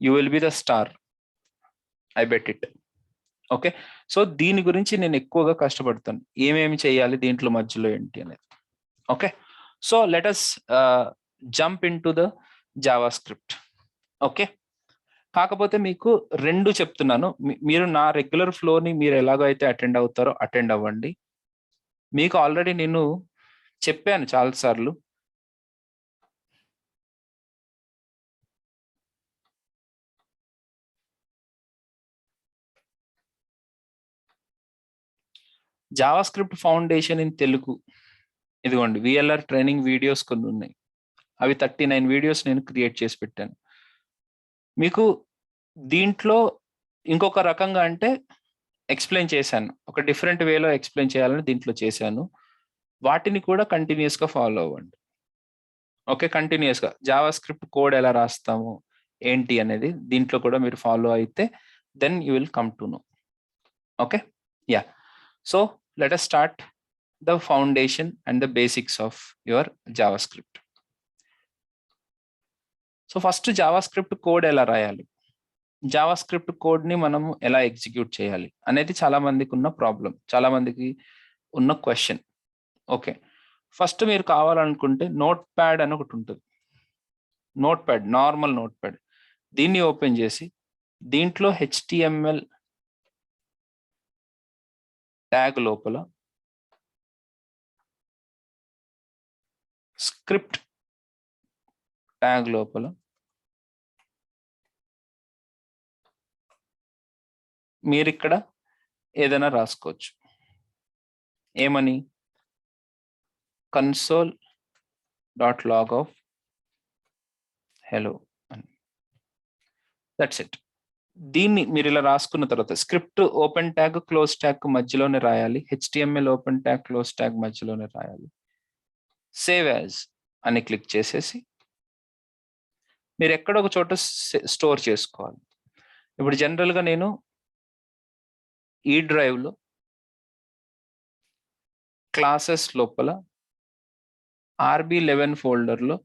you will be the star, I bet it. Okay, so దీని గురించి నేను ఎక్కువగా కష్టపడతాను, ఏమేమి చేయాలి దీంట్లో మధ్యలో ఏంటి అనేది. Okay, so let us jump in to the Java script. Okay, కాకపోతే మీకు 2 చెప్తున్నాను. మీరు నా రెగ్యులర్ ఫ్లోని మీరు ఎలాగో అయితే అటెండ్ అవుతారో అటెండ్ అవ్వండి. మీకు ఆల్రెడీ నేను చెప్పాను చాలాసార్లు, Java script foundation in Telugu. ఇదిగోండి, విఎల్ఆర్ ట్రైనింగ్ వీడియోస్ కొన్ని ఉన్నాయి. అవి 39 వీడియోస్ నేను క్రియేట్ చేసి పెట్టాను. మీకు దీంట్లో ఇంకొక రకంగా అంటే ఎక్స్ప్లెయిన్ చేశాను, ఒక డిఫరెంట్ వేలో ఎక్స్ప్లెయిన్ చేయాలని దీంట్లో చేశాను. వాటిని కూడా కంటిన్యూస్గా ఫాలో అవ్వండి. ఓకే, కంటిన్యూస్గా జావా స్క్రిప్ట్ కోడ్ ఎలా రాస్తాము ఏంటి అనేది దీంట్లో కూడా మీరు ఫాలో అయితే then you will come to know. Okay, ya, so let us start the foundation and the basics of your JavaScript. So first JavaScript code ఎలా రాయాలి, జావా స్క్రిప్ట్ కోడ్ని మనము ఎలా ఎగ్జిక్యూట్ చేయాలి అనేది చాలా మందికి ఉన్న ప్రాబ్లం, చాలా మందికి ఉన్న క్వశ్చన్. ఓకే, ఫస్ట్ మీరు కావాలనుకుంటే నోట్ ప్యాడ్ అని ఒకటి ఉంటుంది. Note pad, normal note pad, దీన్ని ఓపెన్ చేసి దీంట్లో HTML ట్యాగ్ లోపల స్క్రిప్ట్ ట్యాగ్ లోపల మీరు ఇక్కడ ఏదైనా రాసుకోవచ్చు. ఏమని, console.log of hello అని. That's it. దీన్ని మీరు ఇలా రాసుకున్న తర్వాత script open tag close tag మధ్యలోనే రాయాలి, HTML open tag close tag మధ్యలోనే రాయాలి. సేవ్ యాజ్ అని క్లిక్ చేసేసి మీరు ఎక్కడో ఒక చోట స్టోర్ చేసుకోవాలి. ఇప్పుడు జనరల్గా నేను ఈ డ్రైవ్లో క్లాసెస్ లోపల RB11 ఫోల్డర్లో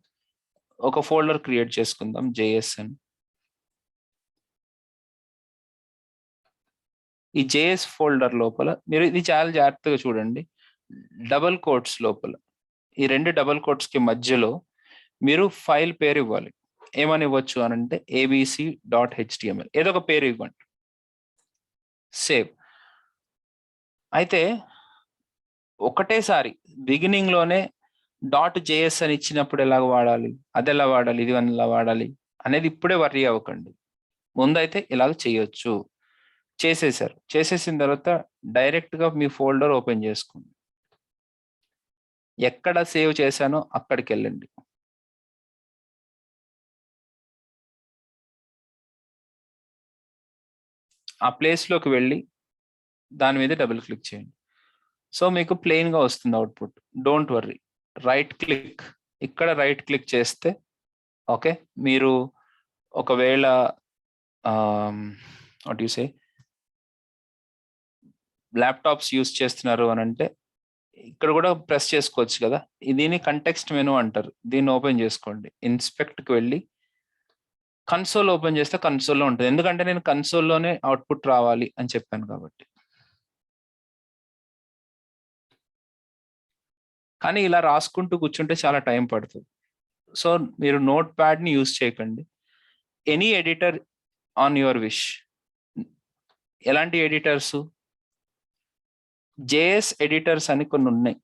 ఒక ఫోల్డర్ క్రియేట్ చేసుకుందాం, JS అని. ఈ JS ఫోల్డర్ లోపల మీరు ఇది చాలా జాగ్రత్తగా చూడండి, డబల్ కోట్స్ లోపల, ఈ 2 డబల్ కోట్స్కి మధ్యలో మీరు ఫైల్ పేరు ఇవ్వాలి. ఏమని ఇవ్వచ్చు అని అంటే abc.html, ఏదో ఒక పేరు ఇవ్వండి. సేవ్. అయితే ఒకటేసారి బిగినింగ్లోనే .js అని ఇచ్చినప్పుడు ఎలా వాడాలి, అది ఎలా వాడాలి, ఇది ఎలా వాడాలి అనేది ఇప్పుడే వర్రీ అవ్వకండి. ముందైతే ఇలాగ చేయొచ్చు. చేసేసారు, చేసేసిన తర్వాత డైరెక్ట్గా మీ ఫోల్డర్ ఓపెన్ చేసుకోండి. ఎక్కడ సేవ్ చేశానో అక్కడికి వెళ్ళండి. ఆ ప్లేస్లోకి వెళ్ళి దాని మీద డబుల్ క్లిక్ చేయండి. సో మీకు ప్లెయిన్గా వస్తుంది output. Don't worry, right click, ఇక్కడ రైట్ క్లిక్ చేస్తే ఓకే, మీరు ఒకవేళ what you say laptops use చేస్తున్నారు అని అంటే ఇక్కడ కూడా ప్రెస్ చేసుకోవచ్చు కదా, దీన్ని కంటెక్స్ట్ మెనూ అంటారు. దీన్ని ఓపెన్ చేసుకోండి, ఇన్స్పెక్ట్కి వెళ్ళి కన్సోల్ ఓపెన్ చేస్తే కన్సోల్లో ఉంటుంది. ఎందుకంటే నేను కన్సోల్లోనే అవుట్పుట్ రావాలి అని చెప్పాను కాబట్టి. కానీ ఇలా రాసుకుంటూ కూర్చుంటే చాలా టైం పడుతుంది. సో మీరు నోట్ ప్యాడ్ని యూజ్ చేయకండి, any editor on your wish. ఎలాంటి ఎడిటర్స్, JS ఎడిటర్స్ అని కొన్ని ఉన్నాయి.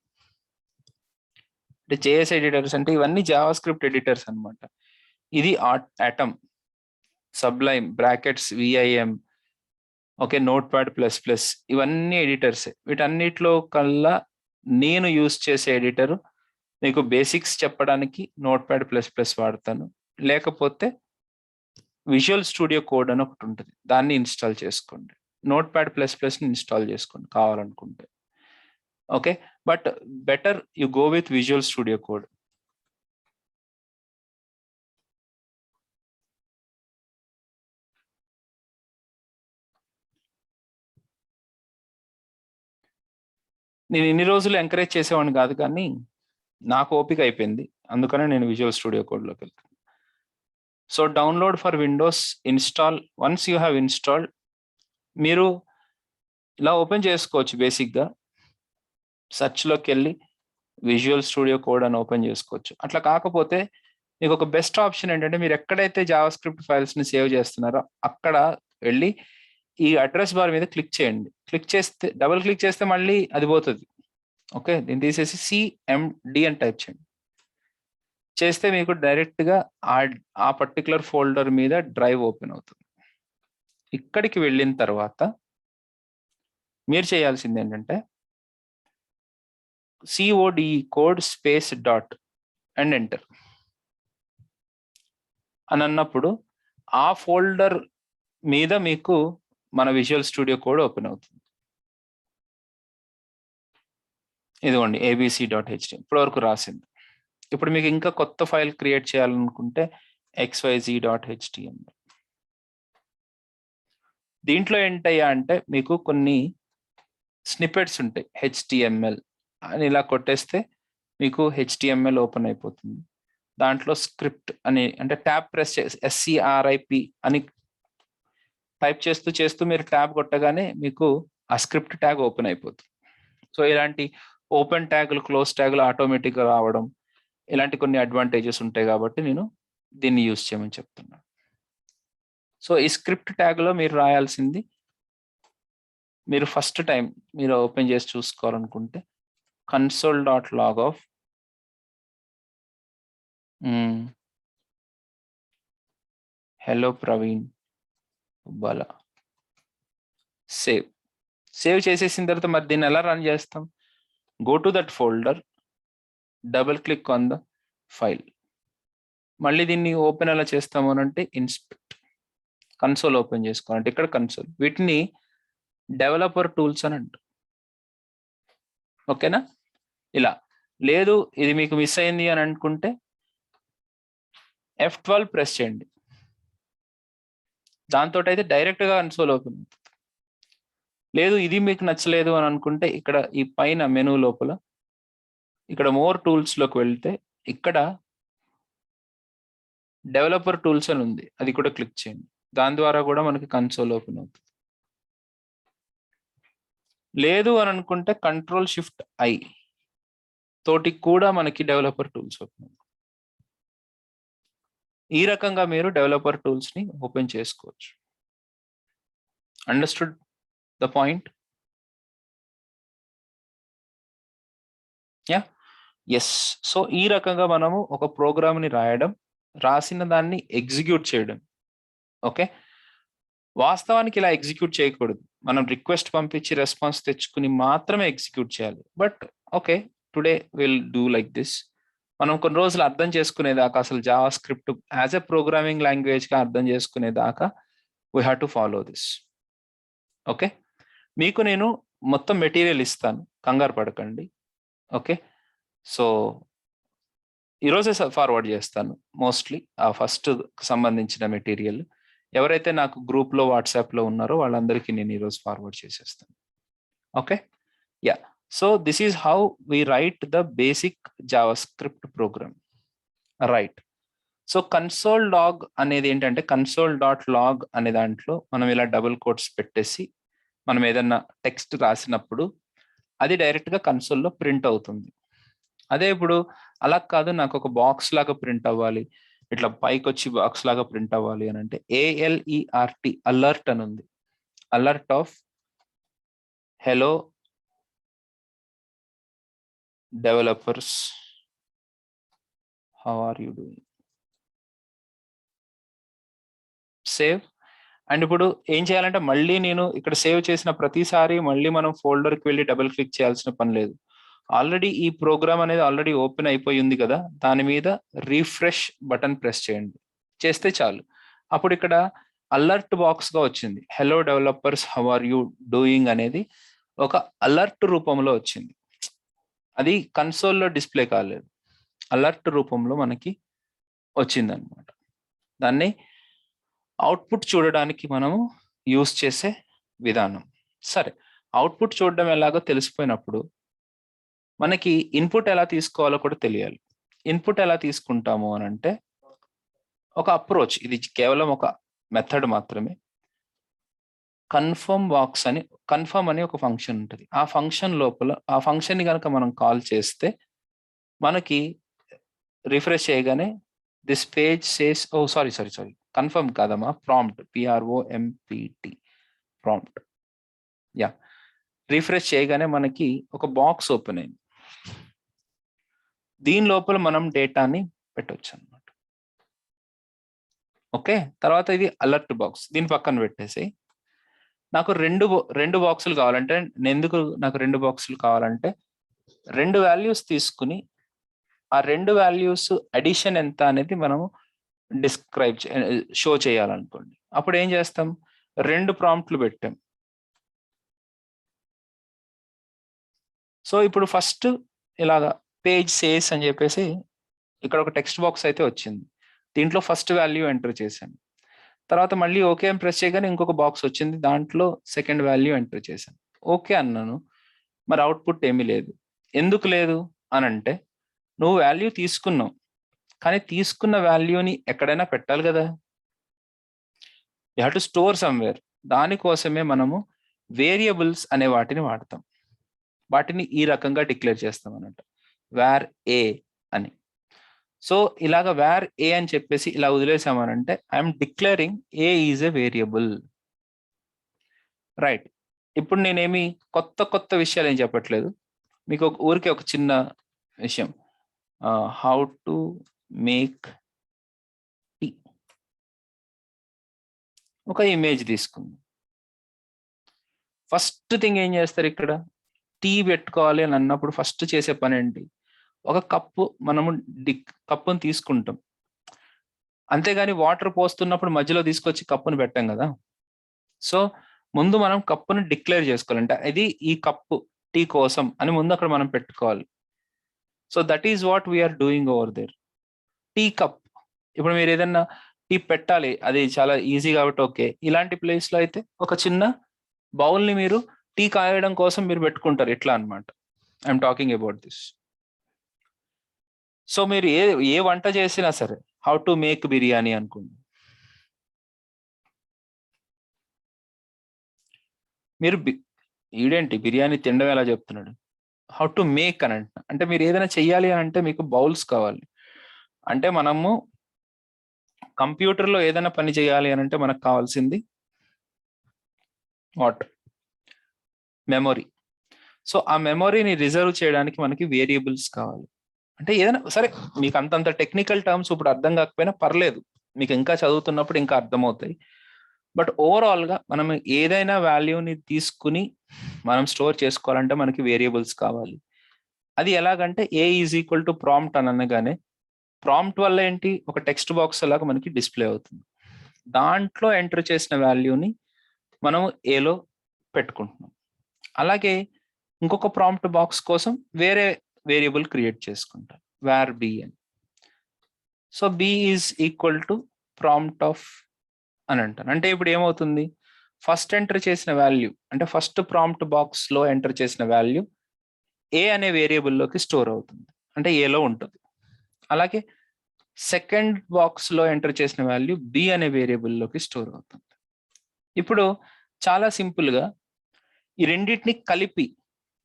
అంటే JS ఎడిటర్స్ అంటే ఇవన్నీ జావా స్క్రిప్ట్ ఎడిటర్స్ అనమాట. ఇది atom, Sublime, brackets, VIM, okay, note pad ++, ఇవన్నీ ఎడిటర్సే. వీటన్నిటిలో కల్లా నేను యూజ్ చేసే ఎడిటర్ మీకు బేసిక్స్ చెప్పడానికి Notepad++ వాడతాను. లేకపోతే విజువల్ స్టూడియో కోడ్ అని ఒకటి ఉంటుంది, దాన్ని ఇన్స్టాల్ చేసుకోండి. Notepad++ని ఇన్స్టాల్ చేసుకోండి కావాలనుకుంటే. Okay, but better you go with visual studio code. నేను ఇన్ని రోజులు ఎంకరేజ్ చేసేవాడిని కాదు, కానీ నాకు ఓపిక అయిపోయింది, అందుకనే నేను విజువల్ స్టూడియో కోడ్లోకి వెళ్తాను. So download for Windows, install. Once you have installed, మీరు ఇలా ఓపెన్ చేసుకోవచ్చు. బేసిక్గా సెర్చ్లోకి వెళ్ళి విజువల్ స్టూడియో కోడ్ అని ఓపెన్ చేసుకోవచ్చు. అట్లా కాకపోతే మీకు ఒక బెస్ట్ ఆప్షన్ ఏంటంటే, మీరు ఎక్కడైతే జావాస్క్రిప్ట్ ఫైల్స్ని సేవ్ చేస్తున్నారో అక్కడ వెళ్ళి ఈ అడ్రస్ బార్ మీద క్లిక్ చేయండి. క్లిక్ చేస్తే, డబుల్ క్లిక్ చేస్తే మళ్ళీ అది పోతుంది. ఓకే, దీన్ని తీసేసి CMD అని టైప్ చేయండి. చేస్తే మీకు డైరెక్ట్గా ఆ పర్టికులర్ ఫోల్డర్ మీద డ్రైవ్ ఓపెన్ అవుతుంది. ఇక్కడికి వెళ్ళిన తర్వాత మీరు చేయాల్సింది ఏంటంటే CODE code space dot and enter అని అన్నప్పుడు ఆ ఫోల్డర్ మీద మీకు మన విజువల్ స్టూడియో కోడ్ ఓపెన్ అవుతుంది. ఇదిగోండి abc.html ఇప్పటి వరకు రాసింది. ఇప్పుడు మీకు ఇంకా కొత్త ఫైల్ క్రియేట్ చేయాలనుకుంటే xyz.html. దీంట్లో ఏంటయ్యా అంటే మీకు కొన్ని స్నిపెట్స్ ఉంటాయి. HTML అని ఇలా కొట్టేస్తే మీకు HTML ఓపెన్ అయిపోతుంది. దాంట్లో స్క్రిప్ట్ అని, అంటే ట్యాబ్ ప్రెస్ చేసి SCRIP అని టైప్ చేస్తూ చేస్తూ మీరు ట్యాబ్ కొట్టగానే మీకు ఆ స్క్రిప్ట్ ట్యాగ్ ఓపెన్ అయిపోతుంది. సో ఇలాంటి ఓపెన్ ట్యాగులు, క్లోజ్ ట్యాగులు ఆటోమేటిక్గా రావడం, ఇలాంటి కొన్ని అడ్వాంటేజెస్ ఉంటాయి కాబట్టి నేను దీన్ని యూజ్ చేయమని చెప్తున్నాను. సో ఈ స్క్రిప్ట్ ట్యాగ్లో మీరు రాయాల్సింది, మీరు ఫస్ట్ టైం మీరు ఓపెన్ చేసి చూసుకోవాలనుకుంటే console.log of hello Praveen Bala. Save చేసేసిన తర్వాత మరి దీన్ని ఎలా రన్ చేస్తాం? Go to that folder, double click on the file. మళ్ళీ దీన్ని ఓపెన్ ఎలా చేస్తాము అని అంటే ఇన్స్పెక్ట్, కన్సోల్ ఓపెన్ చేసుకోవాలంటే ఇక్కడ కన్సోల్. వీటిని డెవలపర్ టూల్స్ అని అంటారు. ఓకేనా? ఇలా లేదు, ఇది మీకు మిస్ అయింది అని అనుకుంటే F12 ప్రెస్ చేయండి. దాంతో అయితే డైరెక్ట్గా కన్సోల్ ఓపెన్ అవుతుంది. లేదు ఇది మీకు నచ్చలేదు అని అనుకుంటే ఇక్కడ ఈ పైన మెనూ లోపల ఇక్కడ మోర్ టూల్స్లోకి వెళ్తే ఇక్కడ డెవలపర్ టూల్స్ అని ఉంది, అది కూడా క్లిక్ చేయండి. దాని ద్వారా కూడా మనకి కన్సోల్ ఓపెన్ అవుతుంది. లేదు అని అనుకుంటే Ctrl+Shift+I తోటి కూడా మనకి డెవలపర్ టూల్స్ ఓపెన్ అవుతుంది. ఈ రకంగా మీరు డెవలపర్ టూల్స్ని ఓపెన్ చేసుకోవచ్చు. Understood the point? Ya, yes. So ఈ రకంగా మనము ఒక ప్రోగ్రామ్ని రాయడం, రాసిన దాన్ని ఎగ్జిక్యూట్ చేయడం. ఓకే, వాస్తవానికి ఇలా ఎగ్జిక్యూట్ చేయకూడదు. మనం రిక్వెస్ట్ పంపించి రెస్పాన్స్ తెచ్చుకుని మాత్రమే ఎగ్జిక్యూట్ చేయాలి. But okay, today will do like this. మనం కొన్ని రోజులు అర్థం చేసుకునేదాకా, అసలు JavaScript as a programming లాంగ్వేజ్గా అర్థం చేసుకునేదాకా we have to follow this. Okay, మీకు నేను మొత్తం మెటీరియల్ ఇస్తాను, కంగారు పడకండి. ఓకే, సో ఈరోజే ఫార్వర్డ్ చేస్తాను మోస్ట్లీ ఆ ఫస్ట్ సంబంధించిన మెటీరియల్. ఎవరైతే నాకు గ్రూప్లో వాట్సాప్లో ఉన్నారో వాళ్ళందరికీ నేను ఈరోజు ఫార్వర్డ్ చేసేస్తాను. Okay, ya. So this is how we write the basic JavaScript program. Right. So console log అనేది ఏంటంటే console.log అనే దాంట్లో మనం ఇలా డబుల్ కోట్స్ పెట్టేసి మనం ఏదన్నా టెక్స్ట్ రాసినప్పుడు అది డైరెక్ట్గా కన్సోల్లో ప్రింట్ అవుతుంది. అదే ఇప్పుడు అలా కాదు, నాకు ఒక బాక్స్ లాగా ప్రింట్ అవ్వాలి, ఇట్లా పైకి వచ్చి బాక్స్ లాగా ప్రింట్ అవ్వాలి అని అంటే ALERT అలర్ట్ అని ఉంది. Alert of hello developers, how are you doing. Save. And ఇప్పుడు ఏం చేయాలంటే మళ్ళీ నేను ఇక్కడ సేవ్ చేసిన ప్రతిసారి మళ్ళీ మనం ఫోల్డర్కి వెళ్ళి డబుల్ క్లిక్ చేయాల్సిన పని లేదు. ఆల్రెడీ ఈ ప్రోగ్రామ్ అనేది ఆల్రెడీ ఓపెన్ అయిపోయి ఉంది కదా, దాని మీద రీఫ్రెష్ బటన్ ప్రెస్ చేయండి, చేస్తే చాలు. అప్పుడు ఇక్కడ అలర్ట్ బాక్స్ గా వచ్చింది, hello developers how are you doing అనేది ఒక అలర్ట్ రూపంలో వచ్చింది. అది కన్సోల్లో డిస్ప్లే కాలేదు, అలర్ట్ రూపంలో మనకి వచ్చింది అనమాట. దాన్ని అవుట్పుట్ చూడడానికి మనము యూస్ చేసే విధానం. సరే, అవుట్పుట్ చూడడం ఎలాగో తెలిసిపోయినప్పుడు మనకి ఇన్పుట్ ఎలా తీసుకోవాలో కూడా తెలియాలి. ఇన్పుట్ ఎలా తీసుకుంటాము అని అంటే ఒక అప్రోచ్, ఇది కేవలం ఒక మెథడ్ మాత్రమే. కన్ఫర్మ్ అని ఒక ఫంక్షన్ ఉంటుంది. ఆ ఫంక్షన్ లోపల ఆ ఫంక్షన్ ని కనుక మనం కాల్ చేస్తే మనకి రిఫ్రెష్ చేయగానే this page says, oh sorry confirm కాదమ్మా, prompt, PROMPT, prompt. Yeah, refresh చేయగానే మనకి ఒక బాక్స్ ఓపెన్ అయింది. దీని లోపల మనం డేటాని పెట్టవచ్చు అనమాట. ఓకే, తర్వాత ఇది అలర్ట్ బాక్స్, దీని పక్కన పెట్టేసి నాకు రెండు బాక్సులు కావాలంటే, ఎందుకు నాకు 2 బాక్సులు కావాలంటే 2 వాల్యూస్ తీసుకుని ఆ 2 వాల్యూస్ అడిషన్ ఎంత అనేది మనము షో చేయాలనుకోండి. అప్పుడు ఏం చేస్తాం, 2 ప్రాంప్ట్లు పెట్టాం. సో ఇప్పుడు ఫస్ట్ ఇలాగా పేజ్ సేస్ అని చెప్పేసి ఇక్కడ ఒక టెక్స్ట్ బాక్స్ అయితే వచ్చింది. దీంట్లో ఫస్ట్ వాల్యూ ఎంటర్ చేశాను. తర్వాత మళ్ళీ ఓకే అని ప్రెస్ చేయగానే ఇంకొక బాక్స్ వచ్చింది, దాంట్లో సెకండ్ వాల్యూ ఎంటర్ చేశాను. ఓకే అన్నాను, మరి అవుట్పుట్ ఏమీ లేదు. ఎందుకు లేదు అని అంటే, నువ్వు వాల్యూ తీసుకున్నావు, కానీ తీసుకున్న వాల్యూని ఎక్కడైనా పెట్టాలి కదా, you have to store somewhere. దానికోసమే మనము వేరియబుల్స్ అనే వాటిని వాడతాం. వాటిని ఈ రకంగా డిక్లేర్ చేస్తాం అన్నట్టు, వేర్ ఏ అని. సో ఇలాగ వేర్ ఏ అని చెప్పేసి ఇలా వదిలేసామనంటే I'm declaring A is a variable. Right, ఇప్పుడు నేనేమి కొత్త విషయాలు ఏం చెప్పట్లేదు, మీకు ఊరికే ఒక చిన్న విషయం, హౌ టు మేక్ టీ. ఒక ఇమేజ్ తీసుకుంది. ఫస్ట్ థింగ్ ఏం చేస్తారు, ఇక్కడ టీ పెట్టుకోవాలి అని అన్నప్పుడు ఫస్ట్ చేసే పని ఏంటి, ఒక కప్పు మనము కప్పును తీసుకుంటాం, అంతేగాని వాటర్ పోస్తున్నప్పుడు మధ్యలో తీసుకొచ్చి కప్పును పెట్టాం కదా. సో ముందు మనం కప్పును డిక్లేర్ చేసుకోవాలంటే ఇది ఈ కప్పు టీ కోసం అని ముందు అక్కడ మనం పెట్టుకోవాలి. So that is what we are doing over there. Tea cup, ఇప్పుడు మీరు ఏదైనా టీ పెట్టాలి, అది చాలా ఈజీ కాబట్టి ఓకే. ఇలాంటి ప్లేస్ లో అయితే ఒక చిన్న బౌల్ని మీరు టీ కాయడం కోసం మీరు పెట్టుకుంటారు, ఇట్లా అనమాట. I'm talking about this. So మీరు ఏ వంట చేసినా సరే, హౌ టు మేక్ బిర్యానీ అనుకోండి, మీరు ఈడేంటి బిర్యానీ తినడం ఎలా చెప్తున్నాడు, హౌ టు మేక్ అని అంటే మీరు ఏదైనా చెయ్యాలి అని అంటే మీకు బౌల్స్ కావాలి. అంటే మనము కంప్యూటర్లో ఏదైనా పని చేయాలి అని అంటే మనకు కావాల్సింది వాట్, మెమొరీ. సో ఆ మెమొరీని రిజర్వ్ చేయడానికి మనకి వేరియబుల్స్ కావాలి. అంటే ఏదైనా సరే, మీకు అంతంత టెక్నికల్ టర్మ్స్ ఇప్పుడు అర్థం కాకపోయినా పర్లేదు, మీకు ఇంకా చదువుతున్నప్పుడు ఇంకా అర్థమవుతాయి. బట్ ఓవరాల్గా మనం ఏదైనా వాల్యూని తీసుకుని మనం స్టోర్ చేసుకోవాలంటే మనకి వేరియబుల్స్ కావాలి. అది ఎలాగంటే ఏ ఈజ్ ఈక్వల్ టు ప్రాంప్ట్ అని అనగానే, ప్రాంప్ట్ వల్ల ఏంటి, ఒక టెక్స్ట్ బాక్స్ లాగా మనకి డిస్ప్లే అవుతుంది. దాంట్లో ఎంటర్ చేసిన వాల్యూని మనం ఏలో పెట్టుకుంటున్నాం. అలాగే ఇంకొక ప్రాంప్ట్ బాక్స్ కోసం వేరే వేరియబుల్ క్రియేట్ చేసుకుంటాం, వేర్ బి అని. So b is equal to prompt of అని అంటాను. అంటే ఇప్పుడు ఏమవుతుంది, ఫస్ట్ ఎంటర్ చేసిన వాల్యూ అంటే ఫస్ట్ ప్రాంప్ట్ బాక్స్ లో ఎంటర్ చేసిన వాల్యూ ఏ అనే వేరియబుల్లోకి స్టోర్ అవుతుంది, అంటే ఏలో ఉంటుంది. అలాగే సెకండ్ బాక్స్ లో ఎంటర్ చేసిన వాల్యూ బి అనే వేరియబుల్లోకి స్టోర్ అవుతుంది. ఇప్పుడు చాలా సింపుల్ గా ఈ రెండింటిని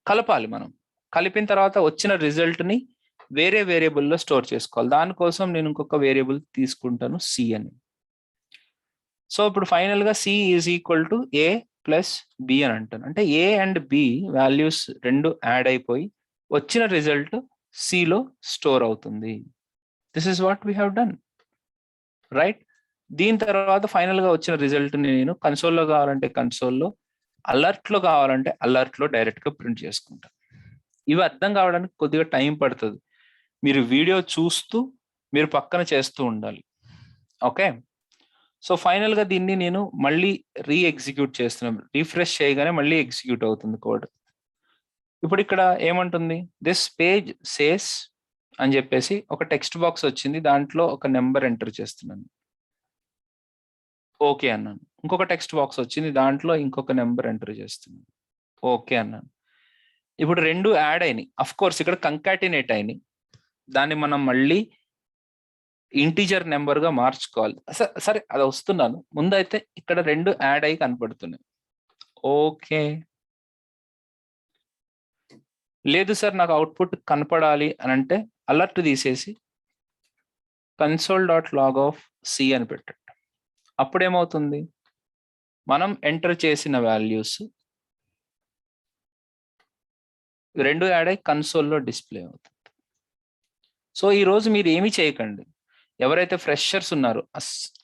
కలపాలి మనం. కలిపిన తర్వాత వచ్చిన రిజల్ట్ ని వేరే వేరియబుల్లో స్టోర్ చేసుకోవాలి. దానికోసం నేను ఇంకొక వేరియబుల్ తీసుకుంటాను, సి అని. సో ఇప్పుడు ఫైనల్ గా c is equal to a plus b అని అంటాను. అంటే ఏ అండ్ బి వాల్యూస్ రెండు యాడ్ అయిపోయి వచ్చిన రిజల్ట్ సిలో స్టోర్ అవుతుంది. This is what we have done, right. దీని తర్వాత ఫైనల్ గా వచ్చిన రిజల్ట్ ని నేను కన్సోల్లో కావాలంటే కన్సోల్లో, అలర్ట్ లో కావాలంటే అలర్ట్ లో డైరెక్ట్ గా ప్రింట్ చేసుకుంటాను. ఇవి అర్థం కావడానికి కొద్దిగా టైం పడుతుంది. మీరు వీడియో చూస్తూ మీరు పక్కన చేస్తూ ఉండాలి. ఓకే. సో ఫైనల్గా దీన్ని నేను మళ్ళీ ఎగ్జిక్యూట్ చేస్తున్నాను. రీఫ్రెష్ చేయగానే మళ్ళీ ఎగ్జిక్యూట్ అవుతుంది కోడ్. ఇప్పుడు ఇక్కడ ఏమంటుంది, దిస్ పేజ్ సేస్ అని చెప్పేసి ఒక టెక్స్ట్ బాక్స్ వచ్చింది, దాంట్లో ఒక నెంబర్ ఎంటర్ చేస్తున్నాను. ఓకే అన్నాను. ఇంకొక టెక్స్ట్ బాక్స్ వచ్చింది, దాంట్లో ఇంకొక నెంబర్ ఎంటర్ చేస్తున్నాను. ఓకే అన్నాను. ఇప్పుడు 2 యాడ్ అయినాయి. అఫ్ కోర్స్ ఇక్కడ కంకాటినేట్ అయినాయి. దాన్ని మనం మళ్ళీ ఇంటీజర్ నెంబర్ గా మార్చుకోవాలి. సరే అది వస్తున్నాను. ముందైతే ఇక్కడ 2 యాడ్ అయ్యి కనపడుతున్నాయి. ఓకే. లేదు సార్ నాకు అవుట్పుట్ కనపడాలి అని అంటే అలర్ట్ తీసేసి console.log(c) అని పెట్టండి. అప్పుడేమవుతుంది, మనం ఎంటర్ చేసిన వాల్యూస్ 2 యాడ్ అయ్యి కన్సోల్లో డిస్ప్లే అవుతుంది. సో ఈరోజు మీరు ఏమి చేయకండి. ఎవరైతే ఫ్రెషర్స్ ఉన్నారో,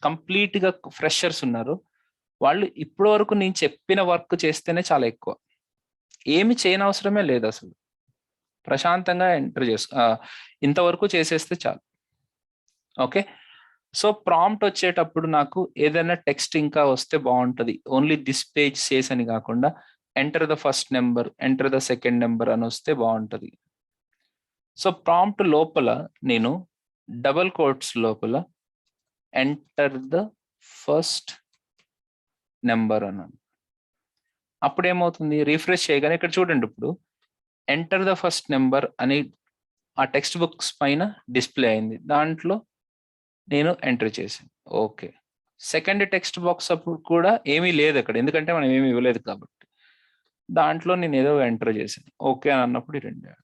కంప్లీట్గా ఫ్రెషర్స్ ఉన్నారో, వాళ్ళు ఇప్పటి వరకు నేను చెప్పిన వర్క్ చేస్తేనే చాలా ఎక్కువ. ఏమి చేయనవసరమే లేదు అసలు. ప్రశాంతంగా ఎంటర్ ఇంతవరకు చేసేస్తే చాలు. ఓకే. సో ప్రాంప్ట్ వచ్చేటప్పుడు నాకు ఏదైనా టెక్స్ట్ ఇంకా వస్తే బాగుంటుంది. ఓన్లీ దిస్ పేజ్ సేస్ అని కాకుండా enter the first number, enter the second number అని వస్తే బాగుంటుంది. సో ప్రాంప్ట్ లోపల నేను డబల్ కోట్స్ లోపల ఎంటర్ ద ఫస్ట్ నెంబర్ అన్నాను. అప్పుడు ఏమవుతుంది, రిఫ్రెష్ చేయగానే ఇక్కడ చూడండి, ఇప్పుడు ఎంటర్ ద ఫస్ట్ నెంబర్ అని ఆ టెక్స్ట్ బుక్స్ పైన డిస్ప్లే అయింది. దాంట్లో నేను ఎంటర్ చేశాను. ఓకే. సెకండ్ టెక్స్ట్ బాక్స్ అప్పుడు కూడా ఏమీ లేదు అక్కడ, ఎందుకంటే మనం ఏమీ ఇవ్వలేదు కాబట్టి. దాంట్లో నేను ఏదో ఎంటర్ చేశాను. ఓకే అని అన్నప్పుడు 2.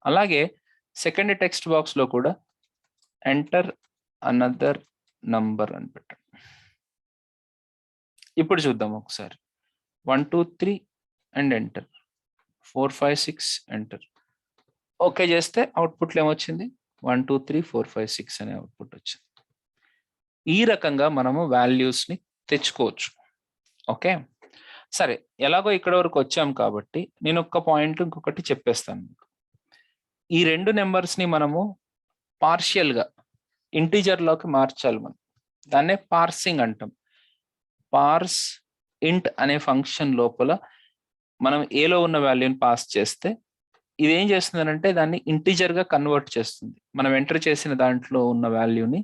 అలాగే సెకండ్ టెక్స్ట్ బాక్స్ లో కూడా ఎంటర్ అనదర్ నంబర్ అని పెట్టండి. ఇప్పుడు చూద్దాం ఒకసారి. 1 2 3 అండ్ ఎంటర్. 4 5 6 ఎంటర్. ఓకే చేస్తే అవుట్పుట్లో ఏమొచ్చింది, 1 2 3 4 5 6 అనే అవుట్పుట్ వచ్చింది. ఈ రకంగా మనము వాల్యూస్ని తెచ్చుకోవచ్చు. ఓకే. సరే, ఎలాగో ఇక్కడ వరకు వచ్చాం కాబట్టి నేను ఒక్క పాయింట్ ఇంకొకటి చెప్పేస్తాను మీకు. ఈ 2 నెంబర్స్ని మనము పార్షియల్గా ఇంటీజర్లోకి మార్చాలి. మనం దాన్నే పార్సింగ్ అంటాం. పార్స్ ఇంట్ అనే ఫంక్షన్ లోపల మనం ఏలో ఉన్న వాల్యూని పాస్ చేస్తే ఇది ఏం చేస్తుందంటే దాన్ని ఇంటీజర్గా కన్వర్ట్ చేస్తుంది. మనం ఎంటర్ చేసిన దాంట్లో ఉన్న వాల్యూని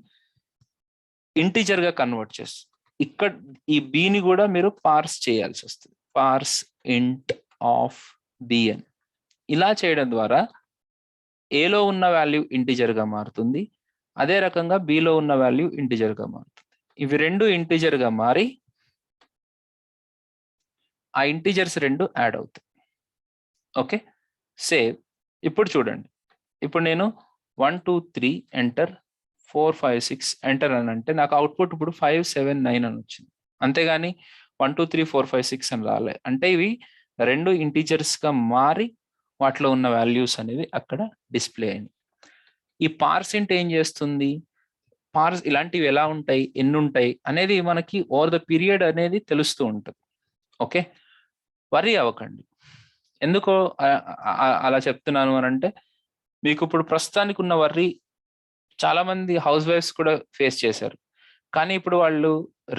ఇంటీజర్గా కన్వర్ట్ చేస్తుంది. ఇక్కడ ఈ బిని కూడా మీరు పార్స్ చేయాల్సి వస్తుంది. పార్స్ ఇంట్ ఆఫ్ బి అని. ఇలా చేయడం ద్వారా ఏలో ఉన్న వాల్యూ ఇంటీజర్గా మారుతుంది, అదే రకంగా బిలో ఉన్న వాల్యూ ఇంటీజర్గా మారుతుంది. ఇవి 2 ఇంటీజర్గా మారి ఆ ఇంటీజర్స్ 2 యాడ్ అవుతాయి. ఓకే. సేవ్. ఇప్పుడు చూడండి, ఇప్పుడు నేను 1 2 3 ఎంటర్, 4 5 6 ఎంటర్ అని అంటే నాకు అవుట్పుట్ ఇప్పుడు 5 7 9 అని వచ్చింది. అంతేగాని 1 2 3 4 5 6 అని రాలే. అంటే ఇవి 2 ఇంటీజర్స్గా మారి వాటిలో ఉన్న వాల్యూస్ అనేవి అక్కడ డిస్ప్లే అయింది. ఈ పార్సింట్ ఏం చేస్తుంది, పార్స్ ఇలాంటివి ఎలా ఉంటాయి, ఎన్ని ఉంటాయి అనేది మనకి ఓవర్ ద పీరియడ్ అనేది తెలుస్తూ ఉంటుంది. ఓకే. వరీ అవ్వకండి. ఎందుకో అలా చెప్తున్నాను అని అంటే, మీకు ఇప్పుడు ప్రస్తుతానికి ఉన్న వర్రీ చాలా మంది హౌస్ వైఫ్స్ కూడా ఫేస్ చేశారు. కానీ ఇప్పుడు వాళ్ళు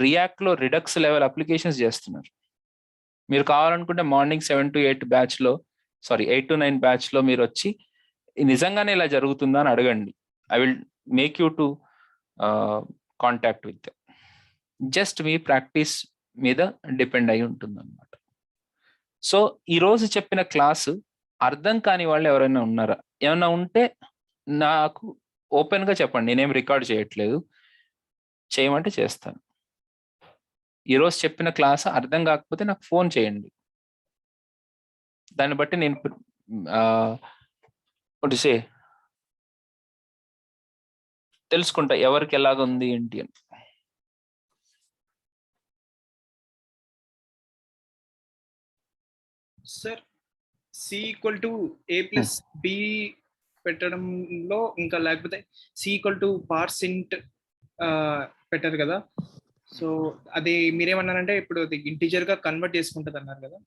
రియాక్ట్లో రిడక్స్ లెవెల్ అప్లికేషన్స్ చేస్తున్నారు. మీరు కావాలనుకుంటే మార్నింగ్ 7 to 8 బ్యాచ్లో, 8 to 9 బ్యాచ్లో మీరు వచ్చి నిజంగానే ఇలా జరుగుతుందా అని అడగండి. I will make you to contact with. Just me practice మీద డిపెండ్ అయి ఉంటుంది అనమాట. సో ఈరోజు చెప్పిన క్లాసు అర్థం కాని వాళ్ళు ఎవరైనా ఉన్నారా? ఏమైనా ఉంటే నాకు ఓపెన్గా చెప్పండి. నేనేం రికార్డ్ చేయట్లేదు, చేయమంటే చేస్తాను. ఈరోజు చెప్పిన క్లాస్ అర్థం కాకపోతే నాకు ఫోన్ చేయండి. దాన్ని బట్టి నేను తెలుసుకుంటా ఎవరికి ఎలాగుంది ఏంటి అని. Sir, c equal to a plus b పెట్టడంలో ఇంకా లేకపోతే సి ఈక్వల్ టు పార్సింట్ పెట్టారు కదా, సో అది మీరేమన్నారంటే ఇప్పుడు అది ఇంటీజర్ గా కన్వర్ట్ చేసుకుంటది అన్నారు కదా.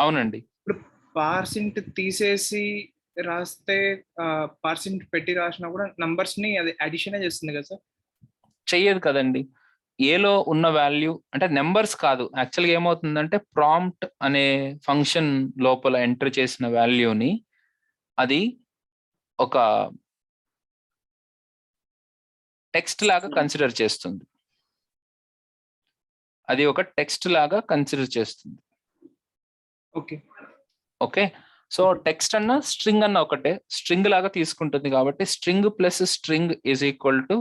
అవునండి. ఇప్పుడు పార్సింట్ తీసేసి రాస్తే పార్సింట్ పెట్టి రాసినా కూడా నంబర్స్ ని అది అడిషన్ చేస్తుంది కదా సార్? చెయ్యదు కదండి. ఏలో ఉన్న వాల్యూ అంటే నెంబర్స్ కాదు, యాక్చువల్గా ఏమవుతుందంటే ప్రాంప్ట్ అనే ఫంక్షన్ లోపల ఎంటర్ చేసిన వాల్యూని అది ఒక టెక్స్ట్ లాగా కన్సిడర్ చేస్తుంది. అది ఒక టెక్స్ట్ లాగా కన్సిడర్ చేస్తుంది. ఓకే ఓకే, సో టెక్స్ట్ అన్న స్ట్రింగ్ అన్న ఒకటే, స్ట్రింగ్ లాగా తీసుకుంటుంది కాబట్టి string plus string is equal to,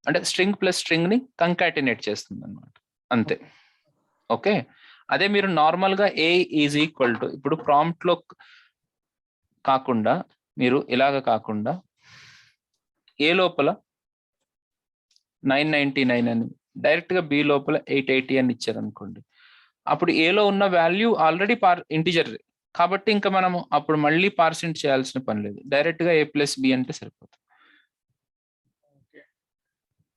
అంటే స్ట్రింగ్ ప్లస్ స్ట్రింగ్ ని కంకాటినేట్ చేస్తుంది అనమాట, అంతే. ఓకే, అదే మీరు నార్మల్ గా ఏ ఈజ్ ఈక్వల్ టు, ఇప్పుడు ప్రాంప్ట్ లో కాకుండా మీరు ఇలాగ కాకుండా ఏ లోపల 999 అని డైరెక్ట్ గా బి లోపల 880 అని ఇచ్చారు అనుకోండి, అప్పుడు ఏలో ఉన్న వాల్యూ ఆల్రెడీ ఇంటిజర్ కాబట్టి ఇంకా మనము అప్పుడు మళ్ళీ పార్సెంట్ చేయాల్సిన పని లేదు, డైరెక్ట్ గా ఏ ప్లస్ బి అంటే సరిపోతుంది.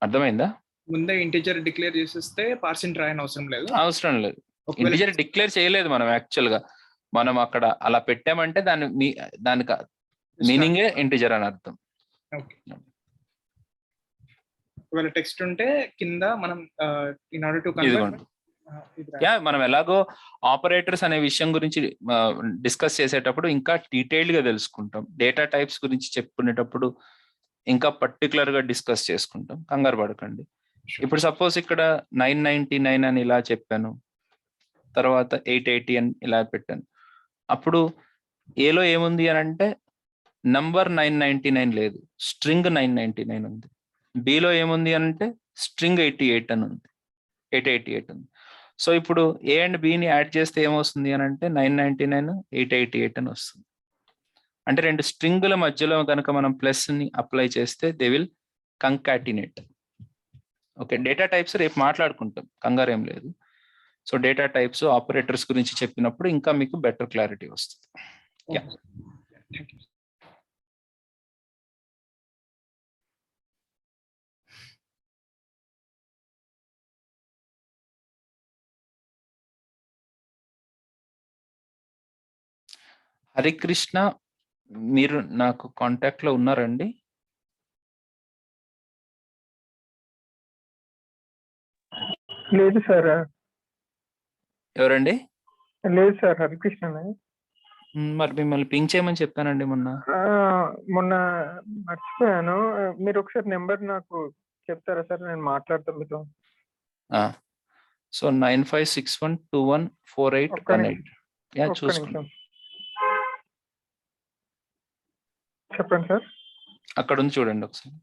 అర్థమైందా? ముందే ఇంటిజర్ డిక్లేర్ చేసేస్తే పార్సెంట్ రాయని అవసరం లేదు. అవసరం లేదు, ఇంటిజర్ డిక్లేర్ చేయలేదు మనం యాక్చువల్ గా, మనం అక్కడ అలా పెట్టామంటే దానికి మీనింగే ఇంటిజర్ అని అర్థం. ఒకవేళ టెక్స్ట్ ఉంటే కింద మనం ఇన్ ఆర్డర్ టు ఇదిగోండి, మనం ఎలాగో ఆపరేటర్స్ అనే విషయం గురించి డిస్కస్ చేసేటప్పుడు ఇంకా డీటెయిల్డ్ గా తెలుసుకుంటాం, డేటా టైప్స్ గురించి చెప్పుకునేటప్పుడు ఇంకా పర్టికులర్ గా డిస్కస్ చేసుకుంటాం, కంగారు పడకండి. ఇప్పుడు సపోజ్ ఇక్కడ 999 అని ఇలా చెప్పాను, తర్వాత 880 అని ఇలా పెట్టాను, అప్పుడు ఏలో ఏముంది అని అంటే నంబర్ 999 లేదు, స్ట్రింగ్ 999 ఉంది. బిలో ఏముంది అంటే స్ట్రింగ్ 88 అని ఉంది, 888 ఉంది. సో ఇప్పుడు ఏ అండ్ బిని యాడ్ చేస్తే ఏమొస్తుంది అని అంటే 999 888 అని వస్తుంది. అంటే రెండు స్ట్రింగుల మధ్యలో కనుక మనం ప్లస్ ని అప్లై చేస్తే they will concatenate. Okay, data types రేపు మాట్లాడుకుంటాం, కంగారు ఏం లేదు. సో డేటా టైప్స్ ఆపరేటర్స్ గురించి చెప్పినప్పుడు ఇంకా మీకు బెటర్ క్లారిటీ వస్తుంది. హరికృష్ణ, మీరు నాకు కాంటాక్ట్ లో ఉన్నారండి? లేదు సార్. ఎవరండి? లేదు సార్, హరికృష్ణ. మరి మిమ్మల్ని పింక్ చేయమని చెప్పానండి మొన్న. మొన్న మర్చిపోయాను. మీరు ఒకసారి నెంబర్ నాకు చెప్తారా సార్? నేను మాట్లాడతాను మీతో. సో 9561214818. చూసుకోండి, చెప్పండి సార్. అక్కడ ఉంది చూడండి ఒకసారి.